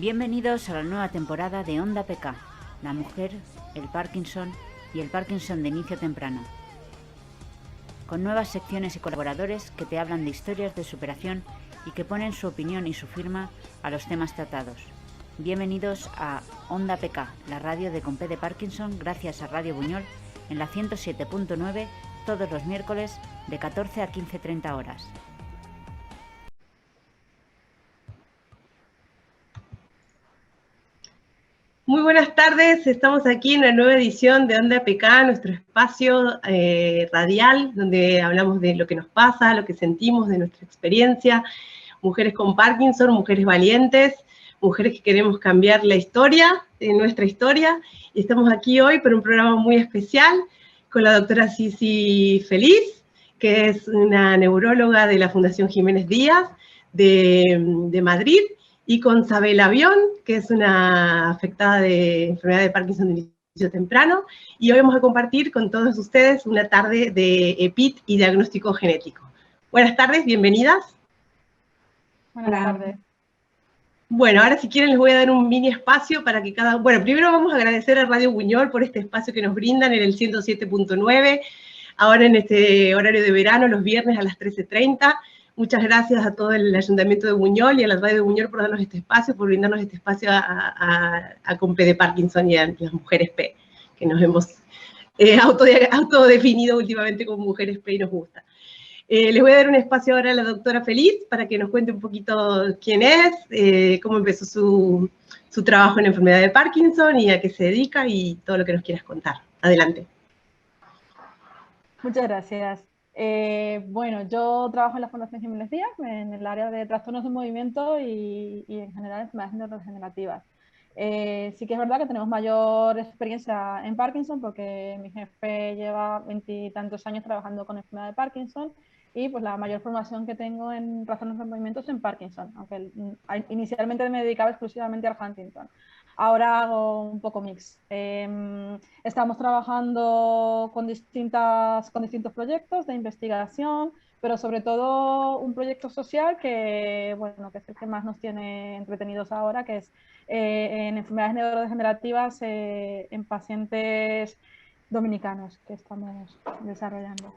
Bienvenidos a la nueva temporada de Onda PK, la mujer, el Parkinson y el Parkinson de inicio temprano. Con nuevas secciones y colaboradores que te hablan de historias de superación y que ponen su opinión y su firma a los temas tratados. Bienvenidos a Onda PK, la radio de Compé de Parkinson, gracias a Radio Buñol, en la 107.9, todos los miércoles de 14 a 15:30 horas. Muy buenas tardes, estamos aquí en una nueva edición de Onda PK, nuestro espacio radial, donde hablamos de lo que nos pasa, lo que sentimos, de nuestra experiencia, mujeres con Parkinson, mujeres valientes, mujeres que queremos cambiar la historia, nuestra historia, y estamos aquí hoy por un programa muy especial con la doctora Sisi Feliz, que es una neuróloga de la Fundación Jiménez Díaz de Madrid, y con Sabel Avión, que es una afectada de enfermedad de Parkinson de inicio temprano, y hoy vamos a compartir con todos ustedes una tarde de EPIT y diagnóstico genético. Buenas tardes, bienvenidas. Buenas tardes. Bueno, ahora si quieren les voy a dar un mini espacio para que cada... Bueno, primero vamos a agradecer a Radio Buñol por este espacio que nos brindan en el 107.9, ahora en este horario de verano, los viernes a las 13:30. Muchas gracias a todo el Ayuntamiento de Buñol y a la radio de Buñol por darnos este espacio, por brindarnos este espacio a Compé de Parkinson y a las mujeres P, que nos hemos autodefinido últimamente como mujeres P y nos gusta. Les voy a dar un espacio ahora a la doctora Feliz para que nos cuente un poquito quién es, cómo empezó su trabajo en enfermedad de Parkinson y a qué se dedica y todo lo que nos quieras contar. Adelante. Muchas gracias. Bueno, yo trabajo en la Fundación Jiménez Díaz, en el área de trastornos de movimiento y en general enfermedades neurodegenerativas. Sí que es verdad que tenemos mayor experiencia en Parkinson porque mi jefe lleva 20 y tantos años trabajando con enfermedad de Parkinson y pues la mayor formación que tengo en trastornos de movimiento es en Parkinson, aunque inicialmente me dedicaba exclusivamente al Huntington. Ahora hago un poco mix. Estamos trabajando con distintos proyectos de investigación, pero sobre todo un proyecto social que, bueno, que es el que más nos tiene entretenidos ahora, que es en enfermedades neurodegenerativas en pacientes dominicanos que estamos desarrollando.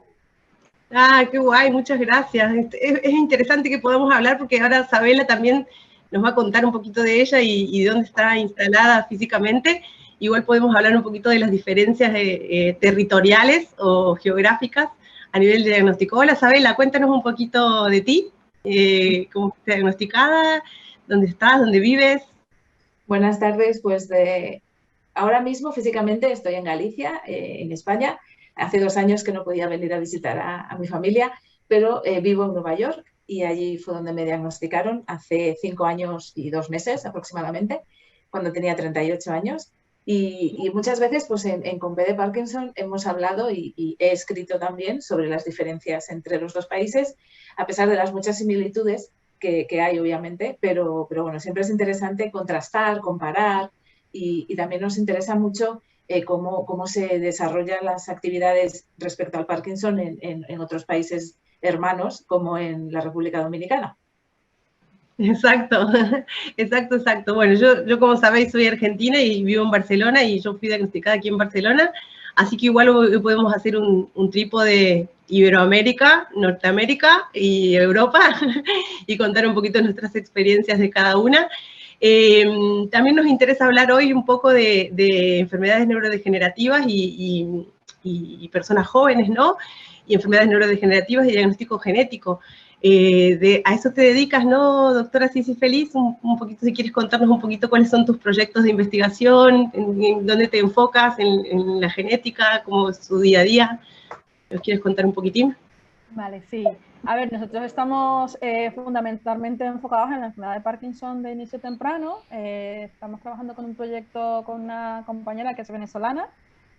Ah, qué guay, muchas gracias. Es interesante que podamos hablar porque ahora Sabela también nos va a contar un poquito de ella y de dónde está instalada físicamente. Igual podemos hablar un poquito de las diferencias territoriales o geográficas a nivel de diagnóstico. Hola Sabela, cuéntanos un poquito de ti, cómo fuiste diagnosticada, dónde estás, dónde vives. Buenas tardes, pues ahora mismo físicamente estoy en Galicia, en España. Hace 2 años que no podía venir a visitar a mi familia, pero vivo en Nueva York y allí fue donde me diagnosticaron hace 5 años y 2 meses aproximadamente, cuando tenía 38 años. Y muchas veces pues en Compé de Parkinson hemos hablado y he escrito también sobre las diferencias entre los dos países, a pesar de las muchas similitudes que hay, obviamente, pero bueno, siempre es interesante contrastar, comparar y también nos interesa mucho cómo se desarrollan las actividades respecto al Parkinson en otros países hermanos, como en la República Dominicana. Exacto, exacto. Bueno, yo como sabéis soy argentina y vivo en Barcelona y yo fui diagnosticada aquí en Barcelona, así que igual hoy podemos hacer un trípode Iberoamérica, Norteamérica y Europa y contar un poquito nuestras experiencias de cada una. También nos interesa hablar hoy un poco de enfermedades neurodegenerativas y personas jóvenes, ¿no? Y enfermedades neurodegenerativas y diagnóstico genético. A eso te dedicas, ¿no, doctora Sisi Feliz? Un poquito, si quieres contarnos un poquito cuáles son tus proyectos de investigación, en dónde te enfocas, en la genética, cómo es su día a día. ¿Nos quieres contar un poquitín? Vale, sí. A ver, nosotros estamos fundamentalmente enfocados en la enfermedad de Parkinson de inicio temprano. Estamos trabajando con un proyecto con una compañera que es venezolana,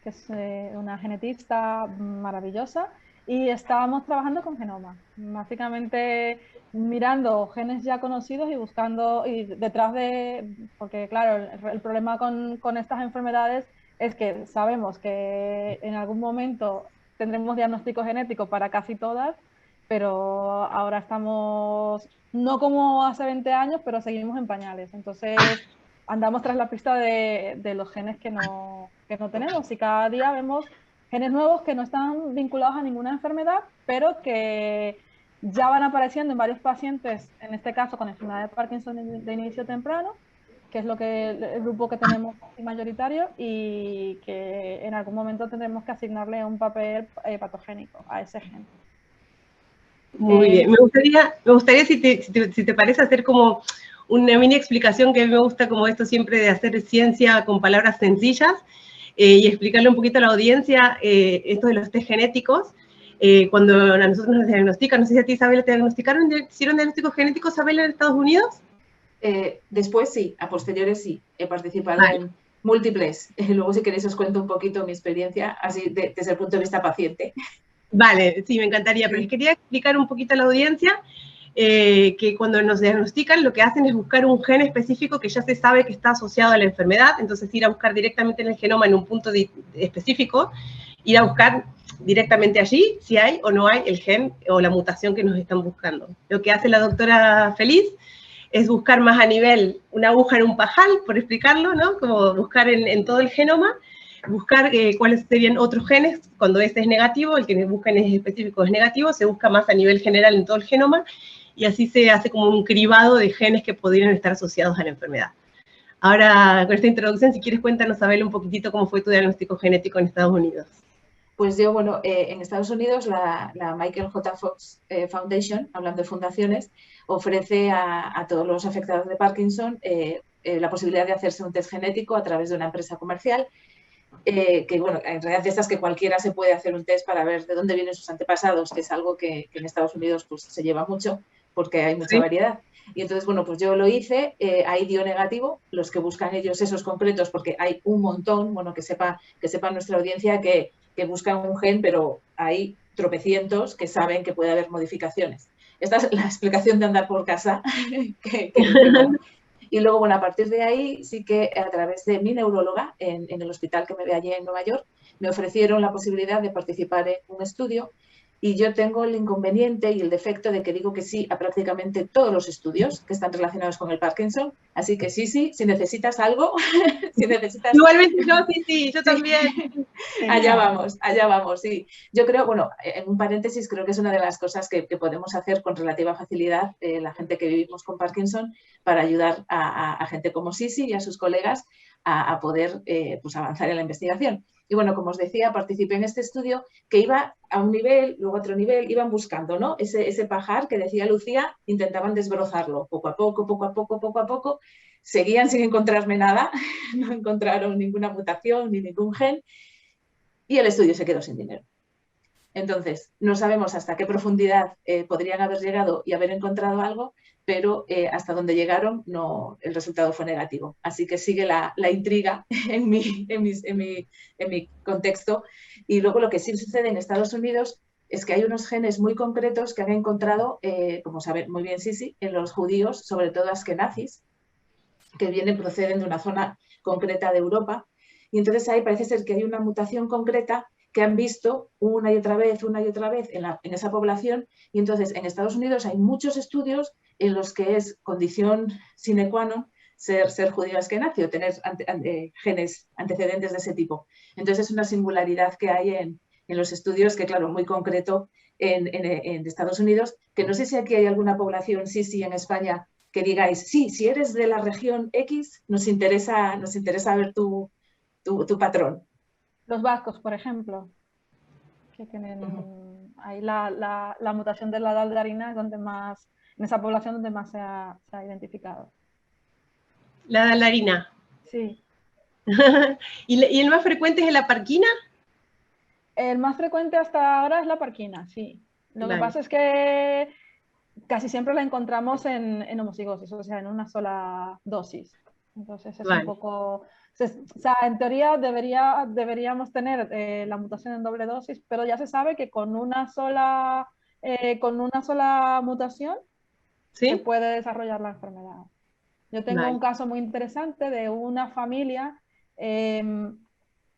que es una genetista maravillosa, y estábamos trabajando con genoma, básicamente mirando genes ya conocidos y buscando, y detrás de, porque claro, el problema con estas enfermedades es que sabemos que en algún momento tendremos diagnóstico genético para casi todas, pero ahora estamos, no como hace 20 años, pero seguimos en pañales. Entonces andamos tras la pista de los genes que no tenemos y cada día vemos genes nuevos que no están vinculados a ninguna enfermedad, pero que ya van apareciendo en varios pacientes, en este caso con enfermedad de Parkinson de inicio temprano, que es el grupo que tenemos mayoritario y que en algún momento tendremos que asignarle un papel patogénico a ese gen. Muy bien. Me gustaría si te parece hacer como una mini explicación, que a mí me gusta como esto siempre de hacer ciencia con palabras sencillas, y explicarle un poquito a la audiencia esto de los test genéticos. Cuando a nosotros nos diagnostican, no sé si a ti, Isabel, te diagnosticaron, ¿hicieron diagnósticos genéticos, Isabel, en Estados Unidos? Después sí, a posteriores sí, he participado en múltiples. Luego si queréis os cuento un poquito mi experiencia, así desde el punto de vista paciente. Vale, sí, me encantaría, pero les quería explicar un poquito a la audiencia que cuando nos diagnostican lo que hacen es buscar un gen específico que ya se sabe que está asociado a la enfermedad, entonces ir a buscar directamente en el genoma en un punto específico, ir a buscar directamente allí si hay o no hay el gen o la mutación que nos están buscando. Lo que hace la doctora Feliz es buscar más a nivel, una aguja en un pajal, por explicarlo, ¿no? Como buscar en todo el genoma, buscar cuáles serían otros genes, cuando este es negativo, el que busca en específico es negativo, se busca más a nivel general en todo el genoma, y así se hace como un cribado de genes que podrían estar asociados a la enfermedad. Ahora, con esta introducción, si quieres cuéntanos, Abel, un poquitito cómo fue tu diagnóstico genético en Estados Unidos. Pues yo, bueno, en Estados Unidos la Michael J. Fox Foundation, hablando de fundaciones, ofrece a todos los afectados de Parkinson la posibilidad de hacerse un test genético a través de una empresa comercial, que bueno, en realidad de estas que cualquiera se puede hacer un test para ver de dónde vienen sus antepasados, que es algo que en Estados Unidos pues, se lleva mucho porque hay mucha variedad. Y entonces, bueno, pues yo lo hice, ahí dio negativo, los que buscan ellos esos concretos, porque hay un montón, bueno, que sepa nuestra audiencia que buscan un gen, pero hay tropecientos que saben que puede haber modificaciones. Esta es la explicación de andar por casa. Bueno. Y luego, bueno, a partir de ahí sí que a través de mi neuróloga en el hospital que me ve allí en Nueva York, me ofrecieron la posibilidad de participar en un estudio y yo tengo el inconveniente y el defecto de que digo que sí a prácticamente todos los estudios que están relacionados con el Parkinson, así que sí, si necesitas algo, si necesitas... Igualmente yo, sí, yo también. Allá vamos, sí. Yo creo, bueno, en un paréntesis, creo que es una de las cosas que podemos hacer con relativa facilidad la gente que vivimos con Parkinson para ayudar a gente como Sisi y a sus colegas a poder pues avanzar en la investigación. Y bueno, como os decía, participé en este estudio que iba a un nivel, luego a otro nivel, iban buscando, ¿no? Ese pajar que decía Lucía, intentaban desbrozarlo poco a poco, seguían sin encontrarme nada, no encontraron ninguna mutación ni ningún gen y el estudio se quedó sin dinero. Entonces, no sabemos hasta qué profundidad podrían haber llegado y haber encontrado algo, pero hasta donde llegaron el resultado fue negativo. Así que sigue la intriga en mi contexto. Y luego lo que sí sucede en Estados Unidos es que hay unos genes muy concretos que han encontrado, como sabe muy bien Sisi, en los judíos, sobre todo askenazis, que proceden de una zona concreta de Europa. Y entonces ahí parece ser que hay una mutación concreta que han visto una y otra vez en esa población. Y entonces en Estados Unidos hay muchos estudios en los que es condición sine qua non ser judío askenazi o tener genes antecedentes de ese tipo. Entonces es una singularidad que hay en los estudios que, claro, muy concreto en Estados Unidos, que no sé si aquí hay alguna población, sí, en España, que digáis, sí, si eres de la región X, nos interesa ver tu patrón. Los vascos, por ejemplo, que tienen ahí la mutación de la daldarina, donde más, en esa población donde más se ha identificado. La daldarina. Sí. ¿Y el más frecuente es la parquina? El más frecuente hasta ahora es la parquina, sí. Lo que pasa es que casi siempre la encontramos en homocigosis, o sea, en una sola dosis. Entonces es un poco... O sea, en teoría deberíamos tener la mutación en doble dosis, pero ya se sabe que con una sola mutación se puede desarrollar la enfermedad. Yo tengo un caso muy interesante de una familia.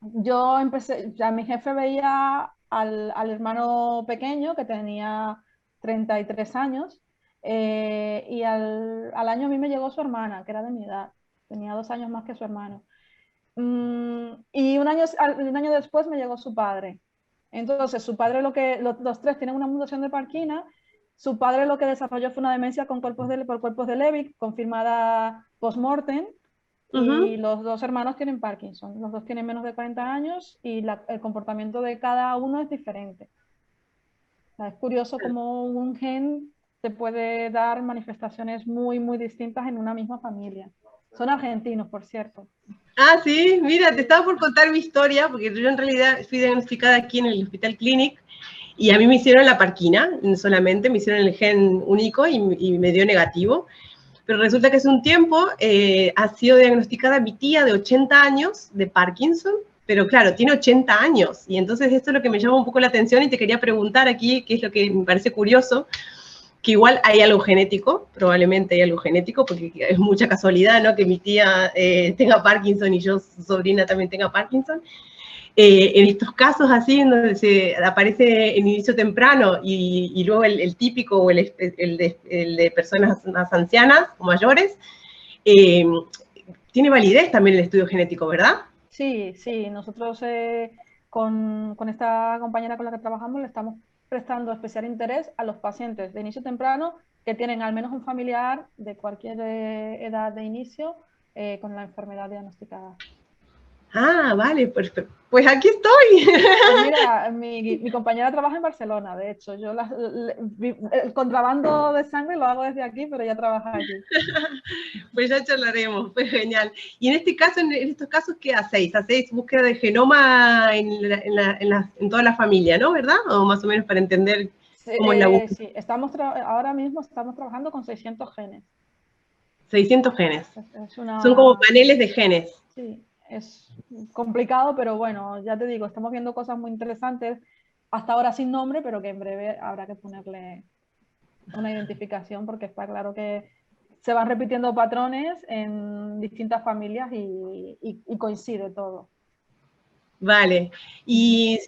Yo empecé, ya mi jefe veía al hermano pequeño que tenía 33 años, y al año a mí me llegó su hermana, que era de mi edad, tenía 2 años más que su hermano. Y un año después me llegó su padre. Entonces, su padre los tres tienen una mutación de Parkinson. Su padre lo que desarrolló fue una demencia por cuerpos de Levick, confirmada post-mortem, y los dos hermanos tienen Parkinson. Los dos tienen menos de 40 años y el comportamiento de cada uno es diferente. O sea, es curioso cómo un gen te puede dar manifestaciones muy, muy distintas en una misma familia. Son argentinos, por cierto. Ah, sí, mira, te estaba por contar mi historia, porque yo en realidad fui diagnosticada aquí en el Hospital Clínic, y a mí me hicieron la Parkina, solamente me hicieron el gen único y me dio negativo. Pero resulta que hace un tiempo ha sido diagnosticada mi tía de 80 años de Parkinson, pero claro, tiene 80 años, y entonces esto es lo que me llama un poco la atención y te quería preguntar aquí, qué es lo que me parece curioso, que igual hay algo genético, probablemente hay algo genético, porque es mucha casualidad, ¿no? Que mi tía tenga Parkinson y yo, su sobrina, también tenga Parkinson. En estos casos así, en donde se aparece en inicio temprano y luego el típico o el de personas más ancianas o mayores, tiene validez también el estudio genético, ¿verdad? Sí, sí, nosotros con esta compañera con la que trabajamos le estamos prestando especial interés a los pacientes de inicio temprano que tienen al menos un familiar de cualquier edad de inicio con la enfermedad diagnosticada. Ah, vale, pues aquí estoy. Pues mira, mi compañera trabaja en Barcelona, de hecho, el contrabando de sangre lo hago desde aquí, pero ella trabaja allí. Pues ya charlaremos, fue genial. Y en este caso, en estos casos, ¿qué hacéis? ¿Hacéis búsqueda de genoma en toda la familia, ¿no? ¿Verdad? O más o menos para entender cómo es la búsqueda. Sí, ahora mismo estamos trabajando con 600 genes. 600 genes. Es Son como paneles de genes. Sí, es complicado, pero bueno, ya te digo, estamos viendo cosas muy interesantes, hasta ahora sin nombre, pero que en breve habrá que ponerle una identificación porque está claro que se van repitiendo patrones en distintas familias y coincide todo. Vale. Y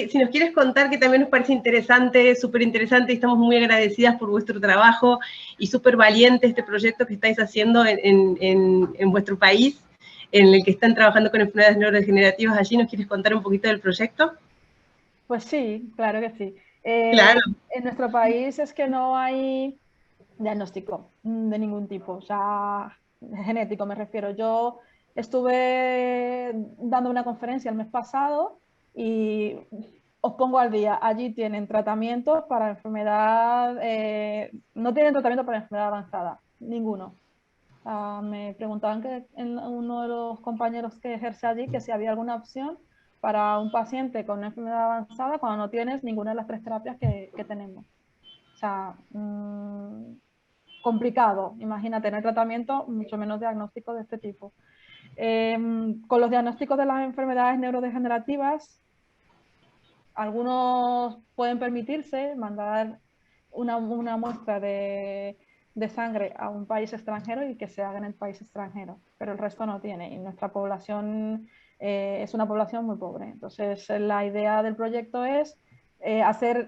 si nos quieres contar, que también nos parece interesante, súper interesante, y estamos muy agradecidas por vuestro trabajo y súper valiente este proyecto que estáis haciendo en vuestro país, en el que están trabajando con enfermedades neurodegenerativas allí. ¿Nos quieres contar un poquito del proyecto? Pues sí, claro que sí. Claro. En nuestro país es que no hay diagnóstico de ningún tipo, o sea, genético me refiero. Yo estuve dando una conferencia el mes pasado y os pongo al día. Allí tienen tratamientos para enfermedad, no tienen tratamiento para enfermedad avanzada, ninguno. Me preguntaban que uno de los compañeros que ejerce allí que si había alguna opción para un paciente con una enfermedad avanzada cuando no tienes ninguna de las 3 terapias que tenemos. O sea, complicado, imagínate, no hay tratamiento, mucho menos diagnóstico de este tipo. Con los diagnósticos de las enfermedades neurodegenerativas, algunos pueden permitirse mandar una muestra de sangre a un país extranjero y que se haga en el país extranjero, pero el resto no tiene. Y nuestra población es una población muy pobre. Entonces, la idea del proyecto es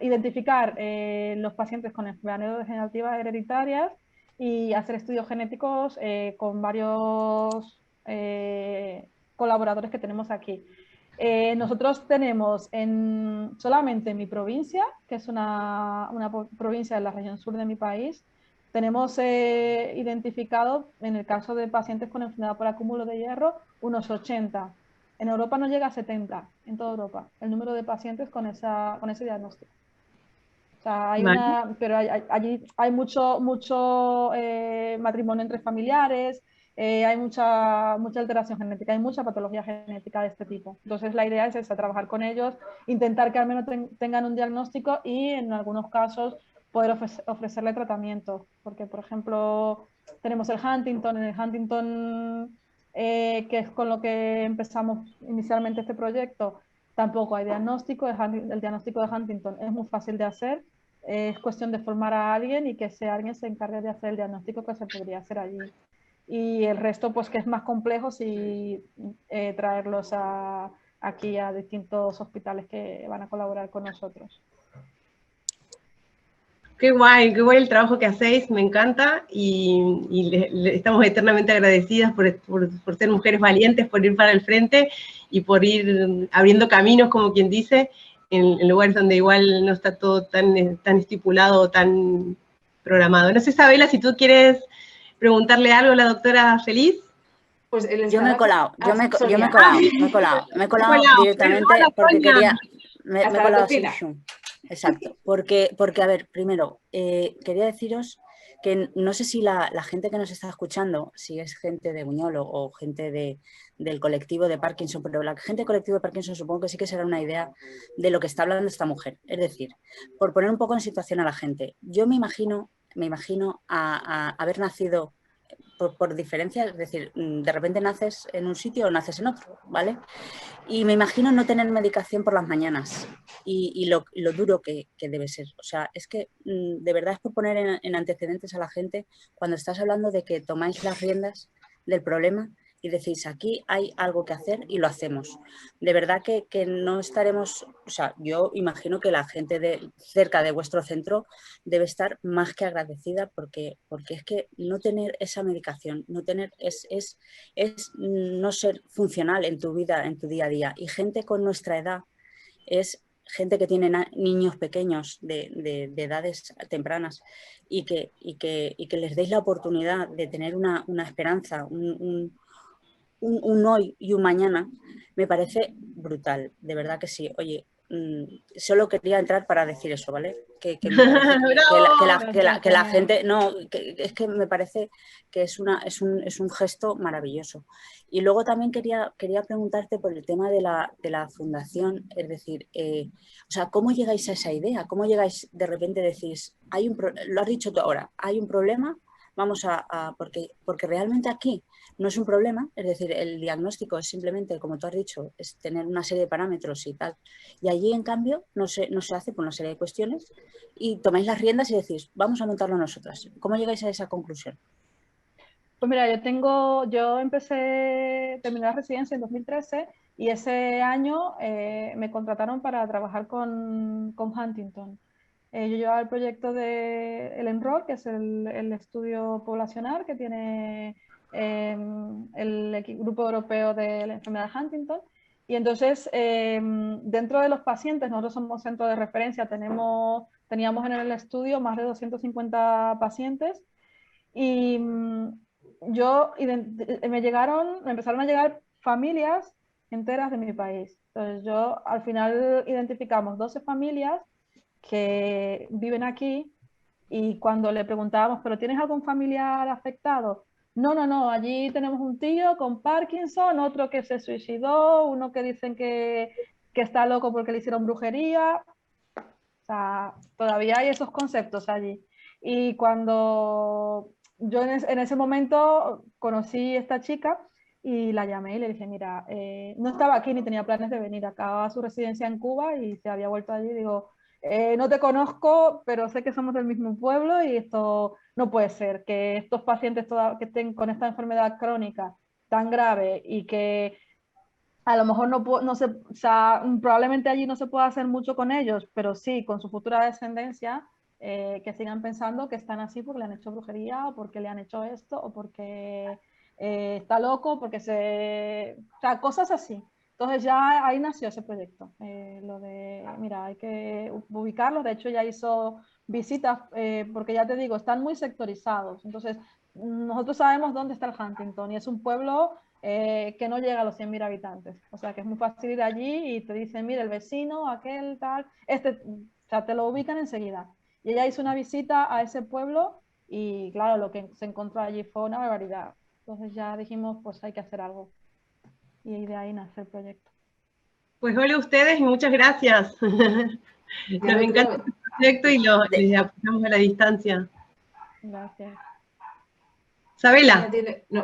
identificar los pacientes con enfermedades neurodegenerativas hereditarias y hacer estudios genéticos con varios colaboradores que tenemos aquí. Nosotros tenemos solamente en mi provincia, que es una provincia de la región sur de mi país, tenemos identificado, en el caso de pacientes con enfermedad por acúmulo de hierro, unos 80. En Europa no llega a 70, en toda Europa, el número de pacientes con ese diagnóstico. O sea, pero allí hay mucho matrimonio entre familiares, hay mucha alteración genética, hay mucha patología genética de este tipo. Entonces la idea es esa, trabajar con ellos, intentar que al menos tengan un diagnóstico y en algunos casos poder ofrecerle tratamiento. Porque, por ejemplo, tenemos el Huntington, que es con lo que empezamos inicialmente este proyecto, tampoco hay diagnóstico. El diagnóstico de Huntington es muy fácil de hacer. Es cuestión de formar a alguien y que ese alguien se encargue de hacer el diagnóstico que se podría hacer allí. Y el resto, pues que es más complejo, si traerlos aquí a distintos hospitales que van a colaborar con nosotros. Qué guay el trabajo que hacéis, me encanta y estamos eternamente agradecidas por ser mujeres valientes, por ir para el frente y por ir abriendo caminos, como quien dice, en lugares donde igual no está todo tan estipulado o tan programado. No sé, Isabela, si tú quieres preguntarle algo a la doctora Feliz. Pues yo me he colado, yo me he Sonia. colado directamente porque quería, me he colado así. Exacto, porque a ver, primero, quería deciros que no sé si la gente que nos está escuchando, si es gente de Buñol o gente del colectivo de Parkinson, pero la gente del colectivo de Parkinson supongo que sí que será una idea de lo que está hablando esta mujer. Es decir, por poner un poco en situación a la gente, yo me imagino a haber nacido por diferencia, es decir, de repente naces en un sitio o naces en otro, ¿vale? Y me imagino no tener medicación por las mañanas y lo duro que debe ser. O sea, es que de verdad es por poner en antecedentes a la gente cuando estás hablando de que tomáis las riendas del problema y decís, aquí hay algo que hacer y lo hacemos. De verdad que no estaremos, o sea, yo imagino que la gente cerca de vuestro centro debe estar más que agradecida porque es que no tener esa medicación, no tener es no ser funcional en tu vida, en tu día a día. Y gente con nuestra edad es gente que tiene niños pequeños de edades tempranas y que les deis la oportunidad de tener una esperanza, un hoy y un mañana, me parece brutal, de verdad que sí. Oye, solo quería entrar para decir eso, ¿vale? Que me parece que la gente, no, es que me parece que es un gesto maravilloso. Y luego también quería preguntarte por el tema de la fundación, es decir, o sea, ¿cómo llegáis a esa idea? ¿Cómo llegáis, de repente decís, lo has dicho tú ahora, hay un problema, vamos porque realmente aquí no es un problema, es decir, el diagnóstico es simplemente, como tú has dicho, es tener una serie de parámetros y tal. Y allí, en cambio, no se hace por una serie de cuestiones y tomáis las riendas y decís, vamos a montarlo nosotras. ¿Cómo llegáis a esa conclusión? Pues mira, terminé la residencia en 2013 y ese año me contrataron para trabajar con Huntington. Yo llevaba el proyecto de el ENROL, que es el estudio poblacional que tiene el Grupo Europeo de la Enfermedad de Huntington. Y entonces, dentro de los pacientes, nosotros somos centro de referencia, teníamos en el estudio más de 250 pacientes y me empezaron a llegar familias enteras de mi país. Entonces yo al final identificamos 12 familias que viven aquí y cuando le preguntábamos, ¿pero tienes algún familiar afectado? No, allí tenemos un tío con Parkinson, otro que se suicidó, uno que dicen que está loco porque le hicieron brujería. O sea, todavía hay esos conceptos allí. Y cuando yo en ese momento conocí a esta chica y la llamé y le dije, mira, no estaba aquí ni tenía planes de venir, acababa su residencia en Cuba y se había vuelto allí. Digo, no te conozco, pero sé que somos del mismo pueblo y esto no puede ser, que estos pacientes que estén con esta enfermedad crónica tan grave y que a lo mejor no se, o sea, probablemente allí no se pueda hacer mucho con ellos, pero sí con su futura descendencia, que sigan pensando que están así porque le han hecho brujería, o porque le han hecho esto, o porque está loco, porque o sea, cosas así. Entonces ya ahí nació ese proyecto, lo de, mira, hay que ubicarlos, de hecho ya hizo visitas, porque ya te digo, están muy sectorizados, entonces nosotros sabemos dónde está el Huntington y es un pueblo que no llega a los 100.000 habitantes. O sea, que es muy fácil ir allí y te dicen, mira, el vecino, aquel, tal, o sea, te lo ubican enseguida. Y ella hizo una visita a ese pueblo y, claro, lo que se encontró allí fue una barbaridad. Entonces ya dijimos, pues hay que hacer algo. Y de ahí nace el proyecto. Pues hola a ustedes y muchas gracias. Nos encanta este proyecto y les apoyamos a la distancia. Gracias. Isabela.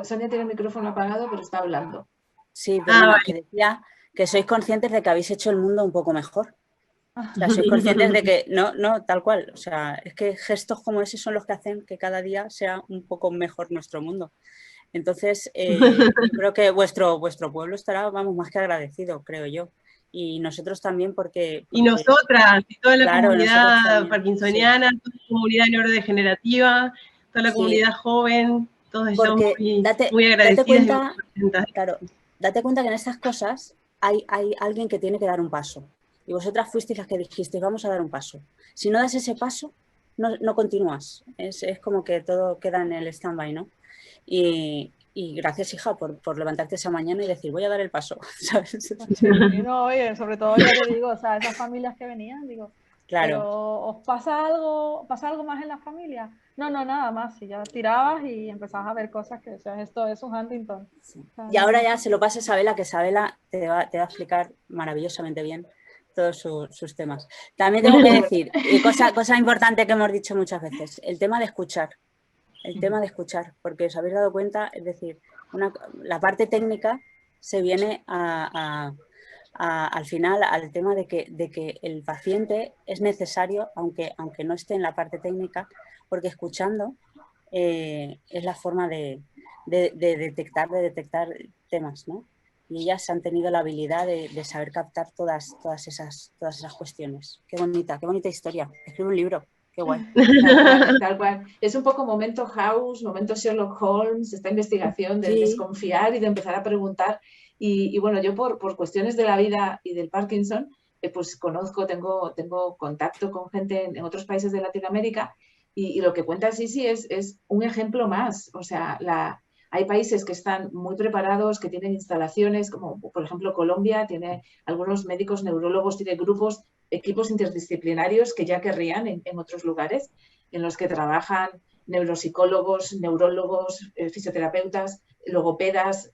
Sonia tiene el micrófono apagado, pero está hablando. Sí, perdona, que decía que sois conscientes de que habéis hecho el mundo un poco mejor. O sea, sois conscientes de que, no, tal cual, o sea, es que gestos como ese son los que hacen que cada día sea un poco mejor nuestro mundo. Entonces, yo creo que vuestro pueblo estará, vamos, más que agradecido, creo yo. y nosotros también porque y nosotras, y toda la claro, comunidad parkinsoniana, sí. toda la comunidad neurodegenerativa, toda la comunidad joven, todos estamos muy agradecidas. Date cuenta que en estas cosas hay alguien que tiene que dar un paso. Y vosotras fuisteis las que dijisteis, vamos a dar un paso. Si no das ese paso, no continúas. Es como que todo queda en el stand-by, ¿no? Y gracias, hija, por levantarte esa mañana y decir, voy a dar el paso, ¿sabes? Sí, no, oye, sobre todo ya te digo, o sea, esas familias que venían, digo, claro. ¿pero os pasa algo más en la familia? No, nada más, y ya tirabas y empezabas a ver cosas que, o sea, esto es un Huntington. Sí. O sea, y ahora ya se lo pasa a Isabela, que Isabela te va a explicar maravillosamente bien todos sus temas. También tengo que decir, y cosa importante que hemos dicho muchas veces, el tema de escuchar. El tema de escuchar, porque os habéis dado cuenta, es decir, la parte técnica se viene al final al tema de que el paciente es necesario, aunque no esté en la parte técnica, porque escuchando es la forma de detectar temas, ¿no? Y ellas han tenido la habilidad de saber captar todas esas cuestiones. Qué bonita historia. Escribe un libro. Qué guay. Tal cual. Es un poco momento House, momento Sherlock Holmes, esta investigación de desconfiar y de empezar a preguntar. Y bueno, yo por cuestiones de la vida y del Parkinson, pues tengo contacto con gente en otros países de Latinoamérica y lo que cuenta Sisi es un ejemplo más. O sea, hay países que están muy preparados, que tienen instalaciones, como por ejemplo Colombia, tiene algunos médicos neurólogos, tiene equipos interdisciplinarios que ya querrían en otros lugares, en los que trabajan neuropsicólogos, neurólogos, fisioterapeutas, logopedas,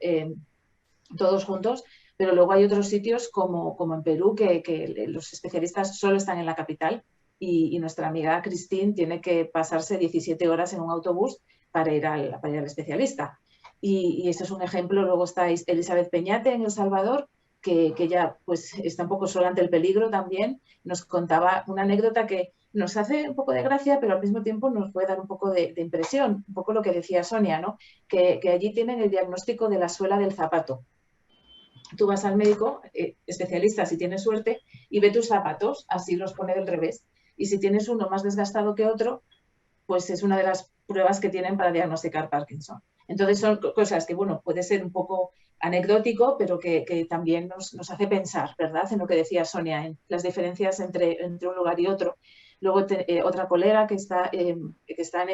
todos juntos, pero luego hay otros sitios como en Perú que los especialistas solo están en la capital y nuestra amiga Christine tiene que pasarse 17 horas en un autobús para ir al especialista. Y eso es un ejemplo. Luego está Elizabeth Peñate en El Salvador, que ya pues está un poco sola ante el peligro también. Nos contaba una anécdota que nos hace un poco de gracia, pero al mismo tiempo nos puede dar un poco de impresión, un poco lo que decía Sonia, ¿no? Que allí tienen el diagnóstico de la suela del zapato. Tú vas al médico, especialista si tienes suerte, y ve tus zapatos, así los pone del revés. Y si tienes uno más desgastado que otro, pues es una de las pruebas que tienen para diagnosticar Parkinson. Entonces son cosas que, bueno, puede ser un poco anecdótico, pero que también nos hace pensar, ¿verdad? En lo que decía Sonia, en las diferencias entre un lugar y otro. Luego otra colega que está en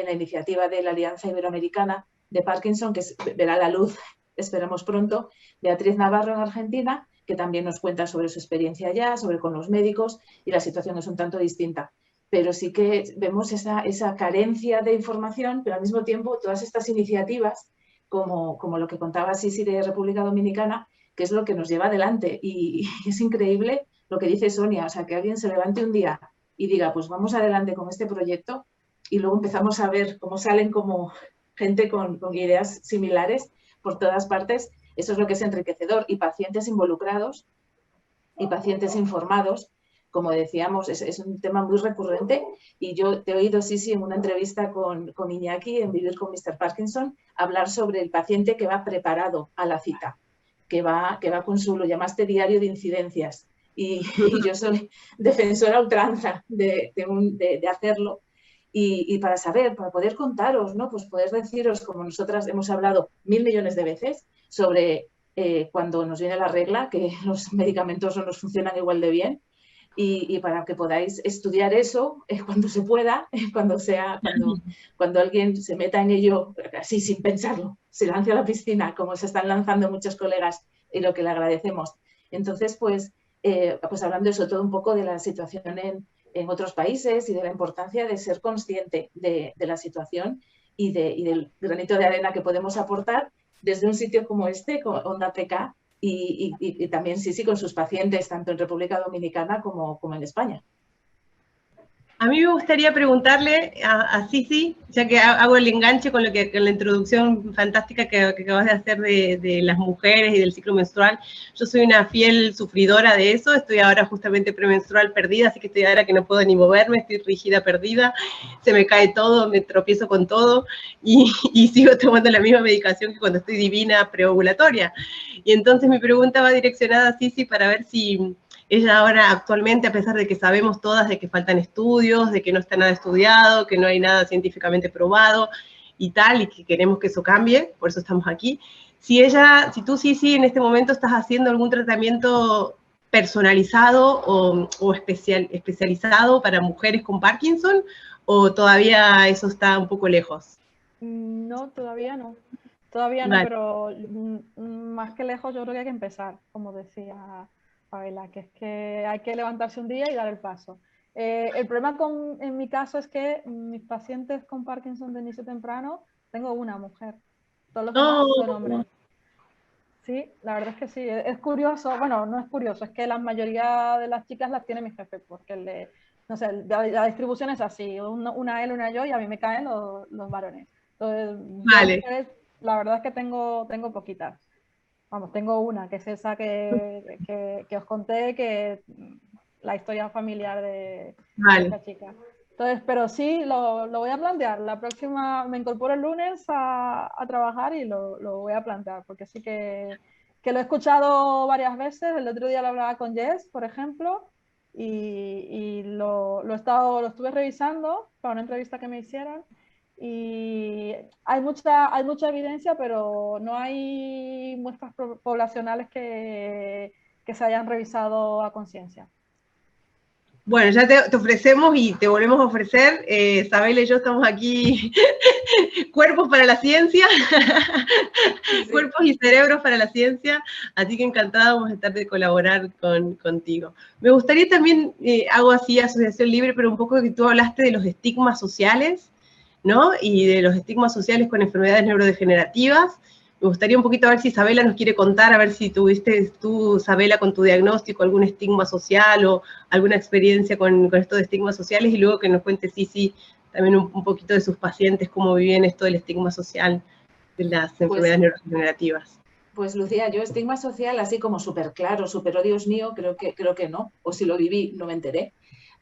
la iniciativa de la Alianza Iberoamericana de Parkinson, que verá la luz, esperamos pronto, Beatriz Navarro en Argentina, que también nos cuenta sobre su experiencia allá, con los médicos, y la situación es un tanto distinta. Pero sí que vemos esa carencia de información, pero al mismo tiempo todas estas iniciativas, como lo que contaba Sisi de República Dominicana, que es lo que nos lleva adelante. Y es increíble lo que dice Sonia, o sea, que alguien se levante un día y diga, pues vamos adelante con este proyecto, y luego empezamos a ver cómo salen como gente con ideas similares por todas partes. Eso es lo que es enriquecedor. Y pacientes involucrados y pacientes informados, como decíamos, es un tema muy recurrente, y yo te he oído, Sisi, en una entrevista con Iñaki en Vivir con Mr. Parkinson, hablar sobre el paciente que va preparado a la cita, que va con lo llamaste diario de incidencias, y yo soy defensora a ultranza de hacerlo, y para poder contaros, ¿no? Pues poder deciros, como nosotras hemos hablado 1000 millones de veces, sobre cuando nos viene la regla, que los medicamentos no nos funcionan igual de bien, y para que podáis estudiar eso cuando se pueda, cuando alguien se meta en ello así sin pensarlo, se lance a la piscina, como se están lanzando muchos colegas, y lo que le agradecemos. Entonces, pues hablando de eso todo un poco de la situación en otros países y de la importancia de ser consciente de la situación y del granito de arena que podemos aportar desde un sitio como este, con Onda PK, y también Sisi con sus pacientes, tanto en República Dominicana como en España. A mí me gustaría preguntarle a Sisi, ya que hago el enganche con la introducción fantástica que acabas de hacer de las mujeres y del ciclo menstrual. Yo soy una fiel sufridora de eso, estoy ahora justamente premenstrual perdida, así que estoy ahora que no puedo ni moverme, estoy rígida, perdida, se me cae todo, me tropiezo con todo, y sigo tomando la misma medicación que cuando estoy divina preovulatoria. Y entonces mi pregunta va direccionada a Sisi para ver si ella ahora actualmente, a pesar de que sabemos todas de que faltan estudios, de que no está nada estudiado, que no hay nada científicamente probado y tal, y que queremos que eso cambie, por eso estamos aquí. Si tú sí, en este momento estás haciendo algún tratamiento personalizado o especializado para mujeres con Parkinson, o todavía eso está un poco lejos. No, todavía no. Todavía no, Vale. pero más que lejos yo creo que hay que empezar, como decía Paola, que es que hay que levantarse un día y dar el paso. El problema en mi caso es que mis pacientes con Parkinson de inicio temprano, tengo una mujer, todos los demás son hombres. Sí, la verdad es que sí, es curioso, bueno, no es curioso, es que la mayoría de las chicas las tiene mi jefe, porque no sé, la distribución es así, una él, una yo, y a mí me caen los varones. Entonces, Vale. la verdad es que tengo poquitas. Vamos, tengo una, que es esa que os conté, que la historia familiar de esta chica. Entonces, pero sí, lo voy a plantear. La próxima, me incorporo el lunes a trabajar y lo voy a plantear, porque sí que lo he escuchado varias veces. El otro día lo hablaba con Jess, por ejemplo, y lo estuve revisando para una entrevista que me hicieron. Y hay mucha evidencia, pero no hay muestras poblacionales que se hayan revisado a conciencia. Bueno, ya te ofrecemos y te volvemos a ofrecer. Sabela y yo estamos aquí, cuerpos para la ciencia, sí. Cuerpos y cerebros para la ciencia, así que encantada vamos a estar de colaborar contigo. Me gustaría también, hago así asociación libre, pero un poco que tú hablaste de los estigmas sociales, ¿no? Y de los estigmas sociales con enfermedades neurodegenerativas. Me gustaría un poquito a ver si Sabela nos quiere contar, a ver si tuviste tú, Sabela, con tu diagnóstico, algún estigma social o alguna experiencia con estos estigmas sociales, y luego que nos cuente Sisi también un poquito de sus pacientes, cómo viven esto del estigma social de las enfermedades neurodegenerativas. Pues Lucía, yo estigma social así como súper claro, súper, oh Dios mío, creo que no, o si lo viví no me enteré.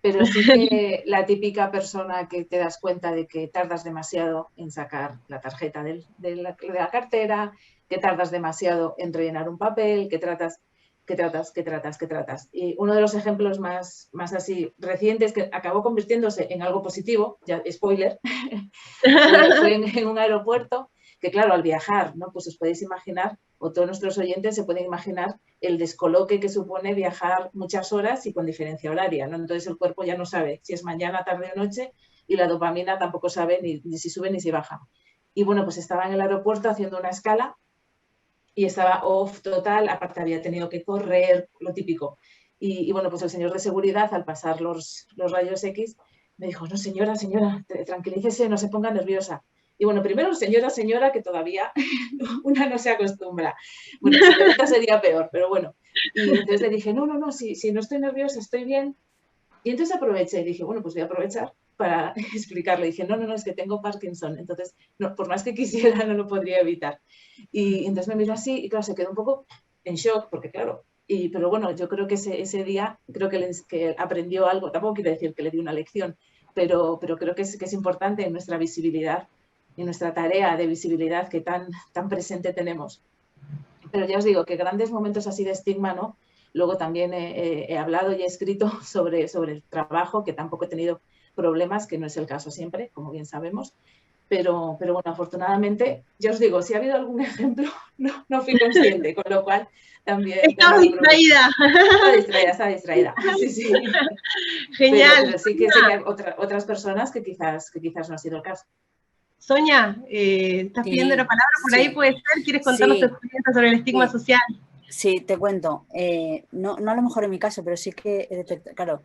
Pero sí que la típica persona que te das cuenta de que tardas demasiado en sacar la tarjeta de la cartera, que tardas demasiado en rellenar un papel, que tratas. Y uno de los ejemplos más así recientes, que acabó convirtiéndose en algo positivo, ya spoiler, fue en un aeropuerto, que claro, al viajar, ¿no? Pues os podéis imaginar, o todos nuestros oyentes se pueden imaginar el descoloque que supone viajar muchas horas y con diferencia horaria, ¿no? Entonces el cuerpo ya no sabe si es mañana, tarde o noche, y la dopamina tampoco sabe ni si sube ni si baja. Y bueno, pues estaba en el aeropuerto haciendo una escala y estaba off total, aparte había tenido que correr, lo típico. Y bueno, pues el señor de seguridad, al pasar los rayos X, me dijo, no, señora, tranquilícese, no se ponga nerviosa. Y bueno, primero señora, que todavía una no se acostumbra. Bueno, señorita sería peor, pero bueno. Y entonces le dije, no, si no estoy nerviosa, estoy bien. Y entonces aproveché y dije, bueno, pues voy a aprovechar para explicarle. Dije, no, es que tengo Parkinson. Entonces, no, por más que quisiera, no lo podría evitar. Y entonces me miró así y claro, se quedó un poco en shock, porque claro, pero bueno, yo creo que ese día, creo que aprendió algo. Tampoco quiero decir que le di una lección, pero creo que es importante en nuestra visibilidad, en nuestra tarea de visibilidad que tan presente tenemos. Pero ya os digo que grandes momentos así de estigma, ¿no? Luego también he hablado y he escrito sobre el trabajo, que tampoco he tenido problemas, que no es el caso siempre, como bien sabemos. Pero bueno, afortunadamente, ya os digo, si ha habido algún ejemplo, no fui consciente, con lo cual también... Estaba distraída. Estaba distraída, sí. Genial. Pero sí que hay otras personas que quizás no ha sido el caso. Sonia, ¿estás pidiendo la palabra por ahí? ¿Puede ser? ¿Quieres contarnos tu experiencia sobre el estigma social? Sí, te cuento. No a lo mejor en mi caso, pero sí que, claro,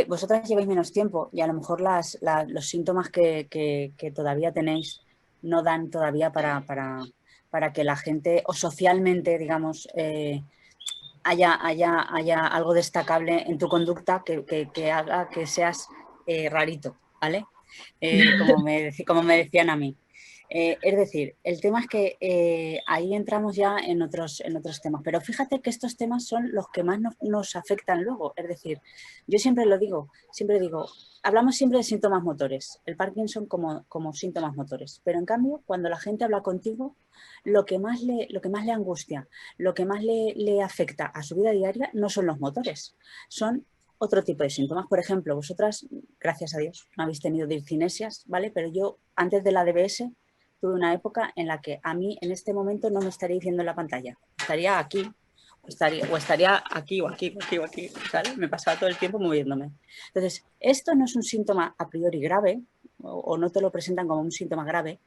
vosotras lleváis menos tiempo y a lo mejor los síntomas que todavía tenéis no dan todavía para que la gente, o socialmente, digamos, haya algo destacable en tu conducta que haga que seas rarito, ¿vale? Como me decían a mí. Es decir, el tema es que ahí entramos ya en otros temas, pero fíjate que estos temas son los que más nos afectan luego. Es decir, yo siempre digo, hablamos siempre de síntomas motores, el Parkinson como síntomas motores, pero en cambio, cuando la gente habla contigo, lo que más le angustia, lo que más le afecta a su vida diaria no son los motores, son otro tipo de síntomas. Por ejemplo, vosotras, gracias a Dios, no habéis tenido discinesias, ¿vale? Pero yo, antes de la DBS, tuve una época en la que a mí, en este momento, no me estaría diciendo en la pantalla. Estaría aquí, o estaría aquí, o aquí, o aquí, o aquí, ¿vale? Me pasaba todo el tiempo moviéndome. Entonces, esto no es un síntoma a priori grave, o no te lo presentan como un síntoma grave,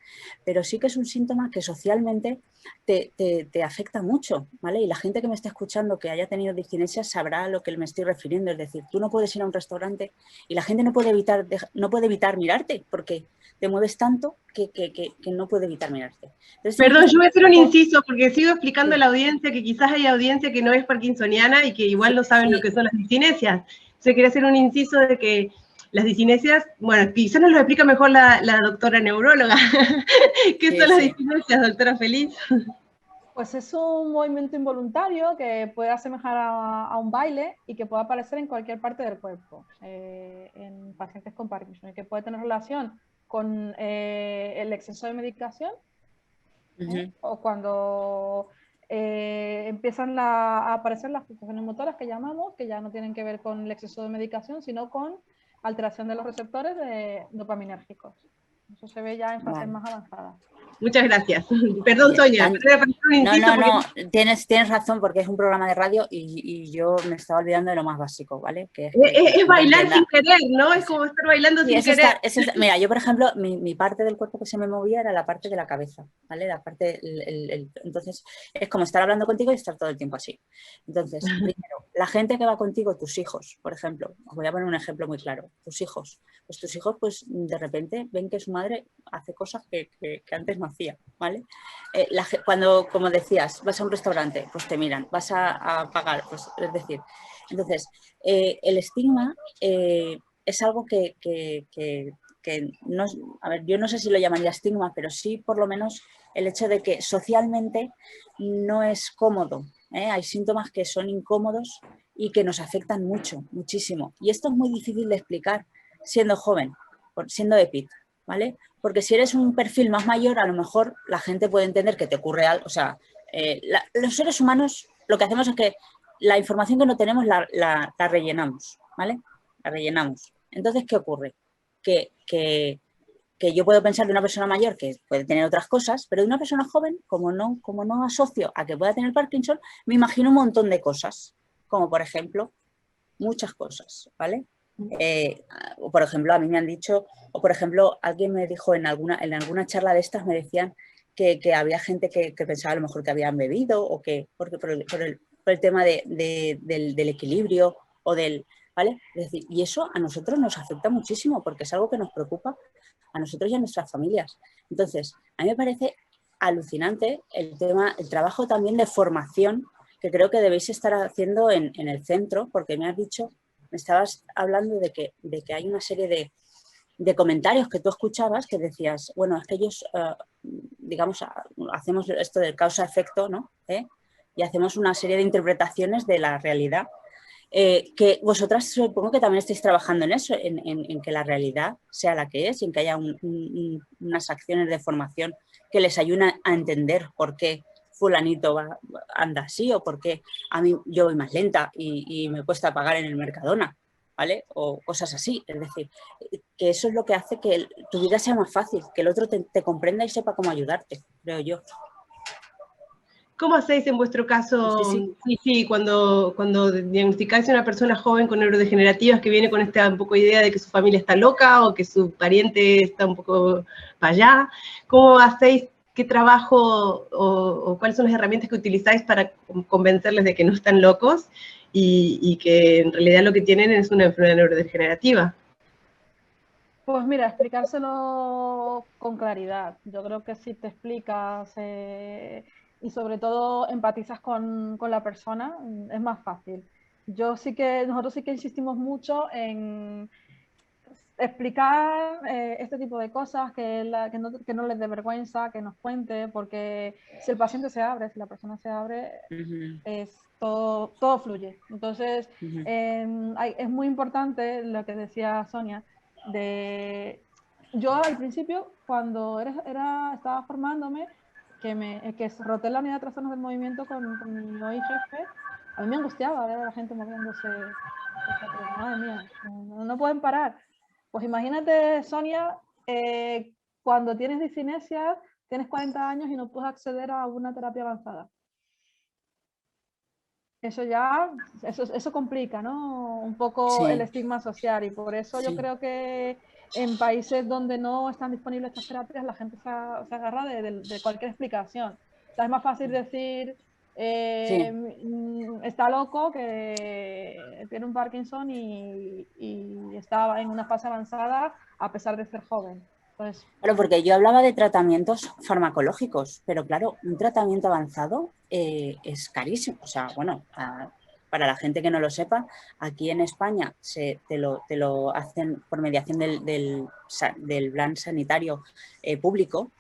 pero sí que es un síntoma que socialmente te afecta mucho, ¿vale? Y la gente que me está escuchando que haya tenido discinesia sabrá a lo que me estoy refiriendo. Es decir, tú no puedes ir a un restaurante y la gente no puede evitar mirarte porque te mueves tanto que no puede evitar mirarte. Entonces, Perdón, yo voy a hacer un inciso porque sigo explicando a la audiencia que quizás hay audiencia que no es parkinsoniana y que igual no saben lo que son las discinesias. Yo quería hacer un inciso de que las discinesias, bueno, quizás nos lo explica mejor la doctora neuróloga. ¿Qué son las discinesias, doctora Feliz? Pues es un movimiento involuntario que puede asemejar a un baile y que puede aparecer en cualquier parte del cuerpo en pacientes con Parkinson y que puede tener relación con el exceso de medicación o cuando empiezan a aparecer las fluctuaciones motoras que llamamos, que ya no tienen que ver con el exceso de medicación, sino con alteración de los receptores dopaminérgicos. Eso se ve ya en fases más avanzadas. Muchas gracias. Perdón, Sonia, no, tienes razón porque es un programa de radio y yo me estaba olvidando de lo más básico, ¿vale? Es bailar sin querer, ¿no? Es como estar bailando sin querer. Mira, yo por ejemplo, mi parte del cuerpo que se me movía era la parte de la cabeza, ¿vale? La parte, entonces es como estar hablando contigo y estar todo el tiempo así. Entonces, primero, la gente que va contigo, tus hijos, por ejemplo, os voy a poner un ejemplo muy claro, tus hijos pues de repente ven que su madre hace cosas que antes no hacía, ¿vale? Cuando, como decías, vas a un restaurante, pues te miran, vas a pagar, pues es decir, entonces, el estigma es algo que no, a ver, yo no sé si lo llamaría estigma, pero sí por lo menos el hecho de que socialmente no es cómodo, ¿eh? Hay síntomas que son incómodos y que nos afectan mucho, muchísimo. Y esto es muy difícil de explicar siendo joven, siendo EPIT, ¿vale? Porque si eres un perfil más mayor, a lo mejor la gente puede entender que te ocurre algo. O sea, los seres humanos lo que hacemos es que la información que no tenemos la rellenamos, ¿vale? La rellenamos. Entonces, ¿qué ocurre? Que yo puedo pensar de una persona mayor que puede tener otras cosas, pero de una persona joven, como no asocio a que pueda tener Parkinson, me imagino un montón de cosas, como por ejemplo, muchas cosas, ¿vale? O por ejemplo, a mí me han dicho, o por ejemplo, alguien me dijo en alguna charla de estas, me decían que había gente que pensaba a lo mejor que habían bebido o que por el tema del equilibrio o del, ¿vale? Es decir, y eso a nosotros nos afecta muchísimo porque es algo que nos preocupa a nosotros y a nuestras familias. Entonces, a mí me parece alucinante el trabajo también de formación que creo que debéis estar haciendo en el centro, porque me estabas hablando de que hay una serie de comentarios que tú escuchabas que decías, bueno, es que ellos, digamos, hacemos esto del causa-efecto, ¿no? Y hacemos una serie de interpretaciones de la realidad. Que vosotras supongo que también estáis trabajando en eso, en que la realidad sea la que es y en que haya unas acciones de formación que les ayuden a entender por qué fulanito anda así o por qué a mí yo voy más lenta y me cuesta pagar en el Mercadona, ¿vale? O cosas así. Es decir, que eso es lo que hace que tu vida sea más fácil, que el otro te comprenda y sepa cómo ayudarte, creo yo. ¿Cómo hacéis en vuestro caso? Sí, cuando diagnosticáis a una persona joven con neurodegenerativas que viene con esta un poco idea de que su familia está loca o que su pariente está un poco para allá, ¿cómo hacéis? ¿Qué trabajo o cuáles son las herramientas que utilizáis para convencerles de que no están locos y que en realidad lo que tienen es una enfermedad neurodegenerativa? Pues mira, explicárselo con claridad. Yo creo que si te explicas y sobre todo empatizas con la persona, es más fácil. Nosotros sí que insistimos mucho en explicar este tipo de cosas, que no les dé vergüenza, que nos cuente, porque si el paciente se abre, si la persona se abre, todo fluye. Entonces, es muy importante lo que decía Sonia, yo al principio, cuando estaba formándome, que roté la unidad de trastornos del movimiento con mi hoy jefe, a mí me angustiaba ver a la gente moviéndose. Madre mía, no pueden parar. Pues imagínate, Sonia, cuando tienes discinesia, tienes 40 años y no puedes acceder a una terapia avanzada. Eso complica, ¿no? Un poco el estigma social, y por eso yo creo que en países donde no están disponibles estas terapias, la gente se agarra de cualquier explicación. O sea, es más fácil decir, está loco, que tiene un Parkinson y está en una fase avanzada a pesar de ser joven. Entonces, claro, porque yo hablaba de tratamientos farmacológicos, pero claro, un tratamiento avanzado es carísimo. O sea, bueno, para la gente que no lo sepa, aquí en España te lo hacen por mediación del plan sanitario público,